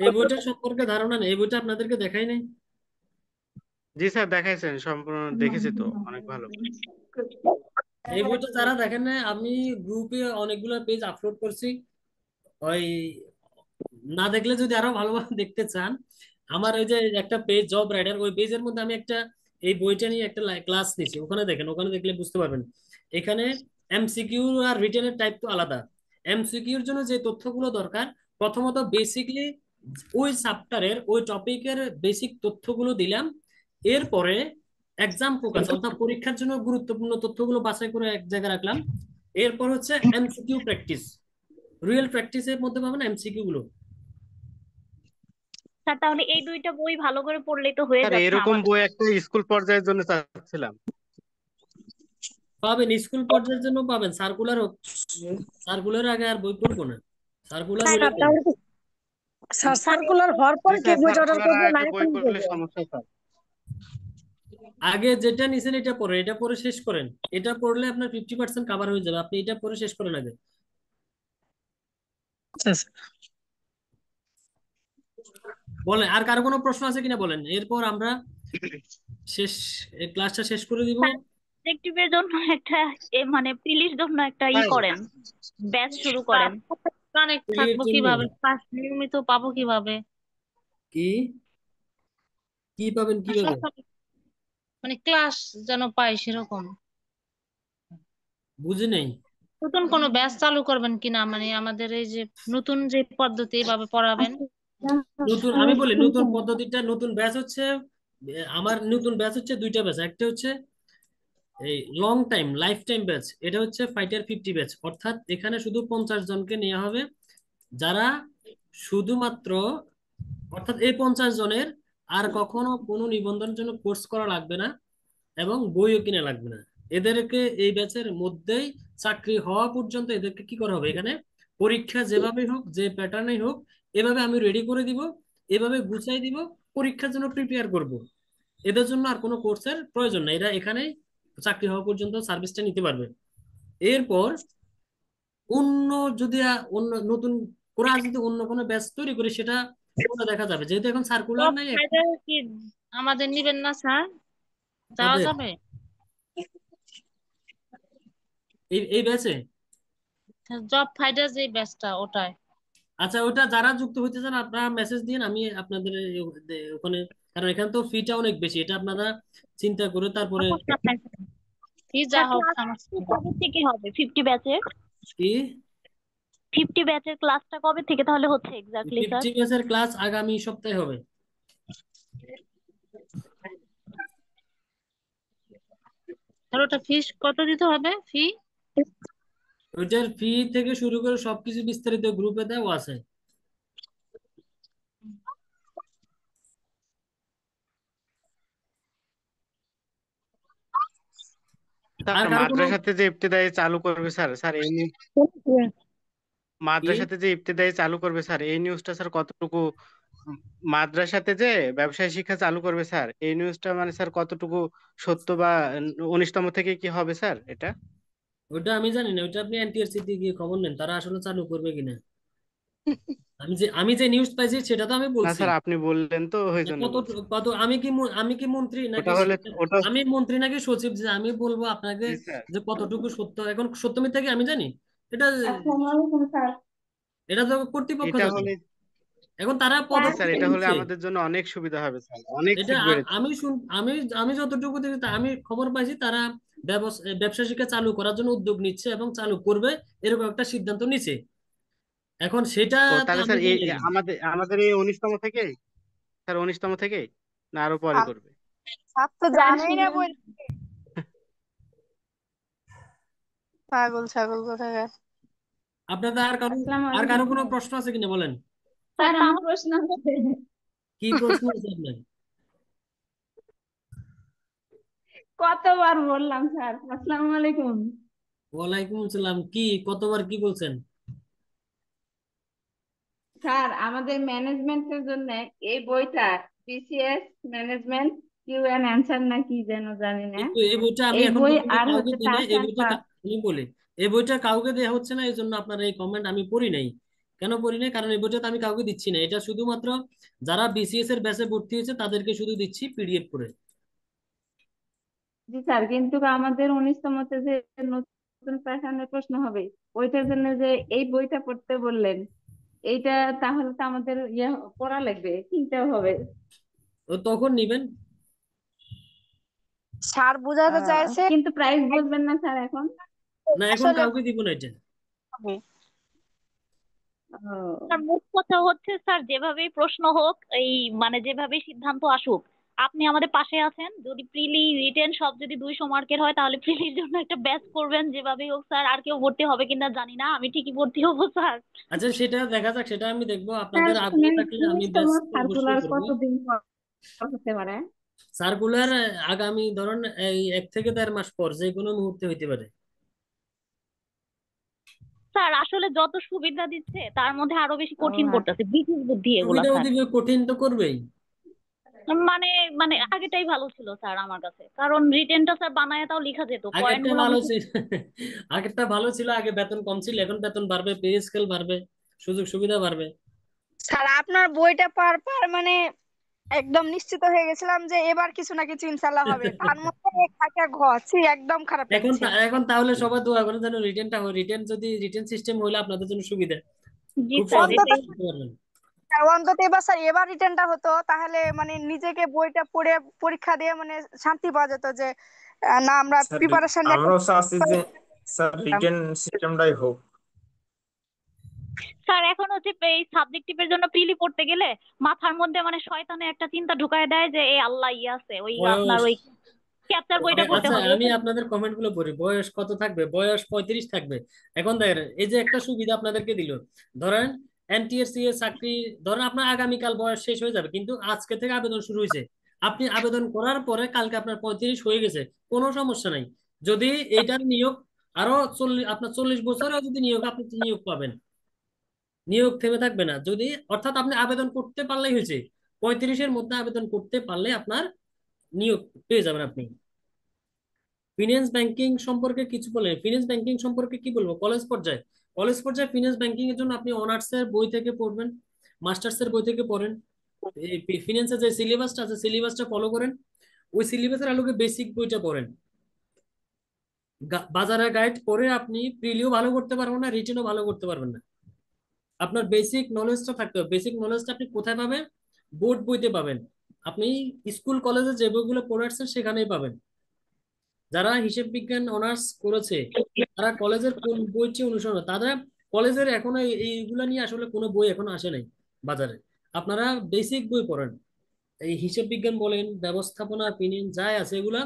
B: এই বইটার সম্পর্কে ধারণা নেই, এই বইটা আপনাদেরকে দেখাই নাই।
F: জি স্যার, দেখাইছেন, সম্পূর্ণ দেখেছি তো, অনেক ভালো।
B: এই বইটা যারা দেখেন না, আমি গ্রুপে অনেকগুলো পেজ আপলোড করছি। ওই না দেখলে যদি আরো ভালোভাবে দেখতে চান, আমার ওই যে একটা পেজ জব রাইডার, ওই পেজের মধ্যে আমি একটা এই বইটা নিয়ে একটা ক্লাস নিয়েছি, ওখানে দেখেন, ওখানে দেখলে বুঝতে পারবেন। এখানে এমসিকিউ আর রিটেনের টাইপ তো আলাদা। এমসিকিউর জন্য যে তথ্যগুলো দরকার, প্রথমত বেসিকলি ওই চ্যাপ্টারের ওই টপিকের বেসিক তথ্যগুলো দিলাম। এরপরে এক্সাম ফোকাস অর্থাৎ পরীক্ষার জন্য গুরুত্বপূর্ণ তথ্যগুলো বাছাই করে এক জায়গায় রাখলাম। এরপর হচ্ছে এমসিকিউ প্র্যাকটিস, রিয়েল প্র্যাকটিসের মধ্যে পাবেন এমসিকিউ গুলো।
H: স্যার তাহলে এই দুইটা বই ভালো করে পড়লেই তো হয়ে
F: স্যার
H: যাচ্ছে
F: এরকম
H: আমার।
F: বই একটা স্কুল পর্যায়ের জন্য চাচ্ছিলাম।
B: পাবেন, স্কুল পর্যায়ের জন্য পাবেন। সার্কুলার, সার্কুলার আগে আর বই পড়বো না, সার্কুলার হলে
J: স্যার
B: পড়বো।
J: তাহলে কি স্যার
H: স্যার
J: সার্কুলার হওয়ার
F: জি
J: পরে কি
F: স্যার,
J: বইটা অর্ডার
F: সার্কুলার
J: করবো না
F: আগে বই
J: এখন
F: পড়লে
J: করবো?
F: সমস্যা স্যার।
B: আগে যেটা নিছেন এটা পড়ে, এটা পড়ে শেষ করেন। এটা পড়লে আপনার 50% কাভার হয়ে যাবে, আপনি এটা পড়ে শেষ করেন আগে।
J: আচ্ছা স্যার।
B: বলেন আর কারো কোনো প্রশ্ন আছে কিনা বলেন, এরপর আমরা শেষ, ক্লাসটা শেষ করে দিব।
H: সাবজেক্টিভের জন্য একটা মানে প্রিলির জন্য একটা
F: ভাই
H: করেন, ব্যাচ শুরু করেন।
D: কানেক্ট
B: এর
D: থাকবো
B: জন্য
D: কিভাবে, ক্লাস নিয়মিত পাবো কিভাবে?
B: কি কি পাবেন কিভাবে?
D: মানে ক্লাস যেন পাই সেরকম।
B: বুঝি নাই।
D: নতুন কোনো ব্যাচ চালু করবেন কিনা, মানে আমাদের এই যে নতুন যে পদ্ধতি এভাবে পড়াবেন।
B: নতুন আমি বলি নতুন পদ্ধতিটা, নতুন ব্যাচ হচ্ছে আমার নতুন ব্যাচ হচ্ছে দুইটা ব্যাচ। একটা হচ্ছে এই long time life time batch, এটা হচ্ছে ফাইটার 50 ব্যাচ। অর্থাৎ এখানে শুধু 50 জনকে নেওয়া হবে, যারা শুধুমাত্র, অর্থাৎ এই 50 জনের আর কখনো কোনো নিবন্ধনের জন্য কোর্স করা লাগবে না এবং বইও কিনা লাগবে না। এদেরকে এই ব্যাচের মধ্যেই চাকরি হওয়া পর্যন্ত এদেরকে কি করা হবে, এখানে পরীক্ষা যেভাবে হোক, যে প্যাটার্নেই হোক, এভাবে আমি রেডি করে দিব, এভাবে গুছাই দিব, পরীক্ষার জন্য প্রিপেয়ার করব। এদের জন্য আর কোনো কোর্সের প্রয়োজন নাই, এরা এখানেই চাকরি হওয়া পর্যন্ত সার্ভিসটা নিতে পারবে। এরপর অন্য যদি অন্য নতুন করে আর যদি অন্য কোনো ব্যাচ তৈরি করি, সেটা পরে দেখা যাবে, যেহেতু এখন সার্কুলার
D: জব
B: নাই
D: ফাইটার কি আমাদের নিবেন না স্যার? যাওয়া
B: তাদের
D: যাবে?
B: এই ব্যাচে।
D: জব ফাইটার যে ব্যাচটা ওটায়।
B: আচ্ছা, ওটা যারা যুক্ত হইতে চান আপনারা মেসেজ দিন, আমি আপনাদের ওখানে, কারণ এখানে তো ফিটা অনেক বেশি, এটা আপনারা চিন্তা করে তারপরে।
D: কি যা হোক
H: ক্লাস
D: সমস্যা নেই।
H: কবে থেকে হবে 50 ব্যাচের?
B: কি
H: 50 ব্যাচের ক্লাসটা কবে থেকে তাহলে হচ্ছে এক্স্যাক্টলি স্যার?
B: 50 ব্যাচের ক্লাস আগামী সপ্তাহে হবে।
D: আর ওটা ফিস কত দিতে হবে, ফি?
B: ওইটার ফি থেকে শুরু করে সবকিছু বিস্তারিত গ্রুপে দেওয়া আছে। আর
F: স্যার
B: কারো কোনো
F: মাদ্রাসাতে যে ইবতেদায়ী চালু করবে স্যার, স্যার এই
B: কি
F: মাদ্রাসাতে যে ইবতেদায়ী চালু করবে স্যার, এই নিউজটা স্যার কতটুকু মাদ্রাসাতে যে ব্যবসায় শিক্ষা চালু করবে স্যার, এই নিউজটা মানে স্যার কতটুকু সত্য বা 19তম থেকে কি হবে স্যার এটা?
B: ওটা আমি জানি না, ওটা আপনি এনটিআরসি তে গিয়ে খবর নেন, তারা আসলে চালু করবে কিনা। আমি যে নিউজ পাইছি সেটা তো আমি
F: না
B: বলছি।
F: স্যার আপনি বললেন তো ওই জন্য
B: কত
F: বলছি।
B: কত আমি কি মন্ত্রী নাকি,
F: ওটা হলে ওটা
B: আমি মন্ত্রী নাকি সচিব যে আমি বলবো আপনাকে
F: জি স্যার।
B: যে কতটুকু সত্য, এখন সত্য মিথ্যা কি আমি জানি? এটা
A: আসসালামু আলাইকুম স্যার।
B: এটা তো কর্তৃপক্ষ
F: এটা
B: জানে।
F: হলে
B: এখন তারা
F: জি স্যার,
B: পদক্ষেপ
F: এটা হলে
B: নিচ্ছে।
F: আমাদের জন্য অনেক সুবিধা হবে স্যার, অনেক
B: এটা
F: সিট বেড়েছে।
B: আমি আমি যতটুকু দেখি আমি খবর পাইছি, তারা ব্যবসা শিক্ষা চালু করার জন্য উদ্যোগ নিচ্ছে এবং চালু করবে, এরকম একটা সিদ্ধান্ত নিচ্ছে। এখন সেটা
F: ও
B: তো
F: তাহলে
B: আমি
F: স্যার এই
B: জানি না।
F: আমাদের আমাদের এই 19তম থেকে স্যার, 19তম থেকে না আরো পরে করবে?
C: স্যার তো
A: স্যার
C: জানেই না
A: শুনেন,
C: বই, পাগল ছাগল কোথাকার।
B: আপনাদের
A: আসসালামু
B: আর
A: আলাইকুম
B: কারো কোনো
A: স্যার।
B: প্রশ্ন আছে কিনা বলেন।
A: স্যার আমার
H: তাহলে
A: প্রশ্ন আছে।
B: কি প্রশ্ন আছে আপনার?
A: কতবার বললাম স্যার আসসালামু আলাইকুম।
B: ওয়ালাইকুম আসসালাম। কি কতবার কি বলছেন?
A: স্যার আমাদের ম্যানেজমেন্টের জন্য এই বইটা, BCS management Q and answer না কি যেন জানি না,
B: কিন্তু এই বইটা আমি
A: এই
B: এখন
A: বই
B: পর্যন্ত
A: আর
B: কাউকে
A: হচ্ছে
B: দিই নাই।
A: টাস
B: এই
A: অ্যান্ড
B: বইটা
A: পাস।
B: আমি বলি, এই বইটা কাউকে দেওয়া হচ্ছে না, এই জন্য আপনার এই কমেন্ট আমি পড়ি নাই। কেন পড়ি নাই? কারণ এই বইটা তো আমি কাউকে দিচ্ছি না, এটা শুধুমাত্র যারা বিসিএস এর ব্যাচে ভর্তি হয়েছে তাদেরকে শুধু দিচ্ছি পিডিএফ করে।
A: জি স্যার, কিন্তু আমাদের 19তমতে যে নতুন প্যাটার্নের প্রশ্ন হবে, ওইটার জন্য যে এই বইটা পড়তে বললেন, এইটা তাহলে তো আমাদের পড়া লাগবে, কিনতেও হবে।
B: তো তখন নিবেন।
C: স্যার বুঝাতে চাইছে
A: কিন্তু প্রাইস বলবেন না স্যার এখন?
B: না, এখন
C: আসলে
B: কাউকে দিব না এটা।
C: হবে।
A: ও,
H: স্যার মোট কথা হচ্ছে স্যার যেভাবেই প্রশ্ন হোক, এই মানে যেভাবেই সিদ্ধান্ত আসুক, আপনি আমাদের পাশে আছেন। যদি প্রিলি রিটেন সব যদি 200 মার্কের হয় তাহলে প্রিলির জন্য একটা ব্যাচ করবেন যেভাবেই হোক স্যার। আর কেউ ভর্তি হবে কিনা জানি না, আমি ঠিকই ভর্তি হবো স্যার।
B: আচ্ছা, সেটা দেখা যাক, সেটা আমি দেখবো।
A: স্যার
B: আপনাদের আগ্রহ
A: শুনেন,
B: থাকলে আমি
A: 19তম
B: ব্যাচ অবশ্যই
A: সার্কুলার
B: করবো।
A: কতদিন পর হতে পারে?
B: সার্কুলার আগামী ধরুন এই 1 থেকে 1.5 মাস পর যে কোনো মুহূর্তে হইতে পারে।
H: স্যার আসলে যত সুবিধা দিচ্ছে তার মধ্যে আরো বেশি
A: ও
H: কঠিন
A: আচ্ছা।
H: করতেছে, ব্রিটিশ বুদ্ধি এগুলা
B: সুবিধাও
H: স্যার।
B: দিবে, কঠিন তো করবেই।
H: মানে মানে আগেটাই ভালো ছিল স্যার আমার কাছে, কারণ রিটেনটা স্যার বানায় তাও লেখা যেত, পয়েন্ট
B: আগেরটা
H: গুলা
B: ভালো
H: মুখে।
B: ছিল। আগেরটা ভালো ছিল, আগে বেতন কম ছিল, এখন বেতন বাড়বে, পে স্কেল বাড়বে, সুযোগ সুবিধা বাড়বে।
C: স্যার আপনার বইটা পার পার মানে একদম নিশ্চিত হয়ে গেছিলাম যে এবার কিছু না কিছু ইনশাল্লাহ হবে, তার মধ্যে এক একটা ঘছি একদম খারাপ
B: এখন
C: লাগছে।
B: এখন তাহলে সবাই দোয়া করেন যেন রিটেনটা হয়। যদি রিটেন সিস্টেম হলে আপনাদের জন্য সুবিধা,
H: জি
B: খুব
H: স্যার,
B: সহজে
C: অন্তত
H: এটাই।
B: করতে পারবেন।
C: অন্তত এবার স্যার এবার রিটার্নটা হতো, তাহলে মানে নিজেকে বইটা পড়ে পরীক্ষা দিয়ে মানে শান্তি পাওয়া যেত যে না আমরা
I: স্যার
C: প্রিপারেশন
I: আমরাও চাচ্ছি যে স্যার রিটেন সিস্টেমটাই হোক।
H: স্যার এখন হচ্ছে এই সাবজেক্টিভের জন্য প্রিলি পড়তে গেলে মাথার মধ্যে মানে শয়তানে একটা চিন্তা ঢুকায় দেয় যে এই আল্লাহ আছে, ওই আপনার
B: বয়স,
H: ওই ক্যাপচার বইটা পড়তে
B: আচ্ছা
H: হবে।
B: আমি আপনাদের কমেন্ট গুলো পড়ি। বয়স কত থাকবে? বয়স 35 থাকবে। এখন দেখেন এই যে একটা সুবিধা আপনাদেরকে দিল, ধরেন এনটিএসসি এর চাকরি, ধরেন আপনার আগামীকাল বয়স শেষ হয়ে যাবে, কিন্তু আজকে থেকে আবেদন শুরু হয়েছে। আপনি আবেদন করার পরে কালকে আপনার 35 হয়ে গেছে, কোনো সমস্যা নাই। যদি এইটার নিয়োগ আরো 40, আপনার 40 বছরেও যদি নিয়োগ, আপনি তো নিয়োগ পাবেন। নিয়োগ থেমে থাকবে না যদি, অর্থাৎ আপনি আবেদন করতে পারলেই হয়েছে। 35-এর মধ্যে আবেদন করতে পারলে আপনার নিয়োগ পেয়ে যাবেন আপনি। ফিনান্স ব্যাংকিং সম্পর্কে কিছু বলে, ফিনান্স ব্যাংকিং সম্পর্কে কি বলবো, কলেজ পর্যায়ে ফিনান্স ব্যাংকিং এর জন্য আপনি অনার্স এর বই থেকে পড়বেন, মাস্টার্স এর বই থেকে পড়েন। এই ফিনান্সের যে সিলেবাসটা আছে সিলেবাসটা ফলো করেন, ওই সিলেবাসের আলোকে বেসিক বইটা পড়েন। বাজারের গাইড পড়ে আপনি প্রিলিও ভালো করতে পারবেন না, রিটেনও ভালো করতে পারবেন না। আপনার বেসিক নলেজটা থাকতে হবে। বেসিক নলেজটা আপনি কোথায় পাবেন? বোর্ড বইতে পাবেন। আপনি স্কুল কলেজে যে বইগুলো পড়ে আসছেন সেখানেই পাবেন। যারা হিসেব বিজ্ঞান অনার্স করেছে তারা কলেজের কোন বইটি অনুসরণ করে, তারা কলেজের এখনো এইগুলা নিয়ে আসলে কোনো বই এখনো আসে নাই বাজারে। আপনারা বেসিক বই পড়েন, এই হিসেব বিজ্ঞান বলেন, ব্যবস্থাপনা, ফিনান্স যাই আছে এগুলা,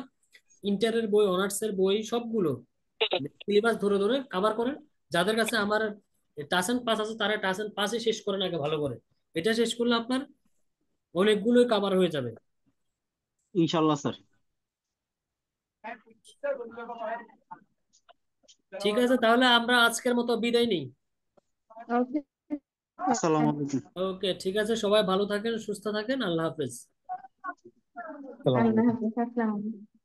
B: ইন্টারের বই, অনার্স এর বই সবগুলো সিলেবাস ধরে ধরে কভার করেন। যাদের কাছে আমার টাসেন পাস আছে তারা টাসেন পাসই শেষ করেন আগে ভালো করে। এটা শেষ করলে আপনার অনেকগুলোই কভার হয়ে যাবে।
G: ইনশাল্লাহ স্যার।
B: ঠিক আছে, তাহলে আমরা আজকের মতো বিদায় নিই।
A: ওকে,
G: আসসালামু আলাইকুম।
B: ওকে, ঠিক আছে, সবাই ভালো থাকেন, সুস্থ থাকেন, আল্লাহ হাফেজ।
E: আসসালামু
A: আল্লাহ
E: আলাইকুম।
A: হাফিজ, আসসালামু আলাইকুম।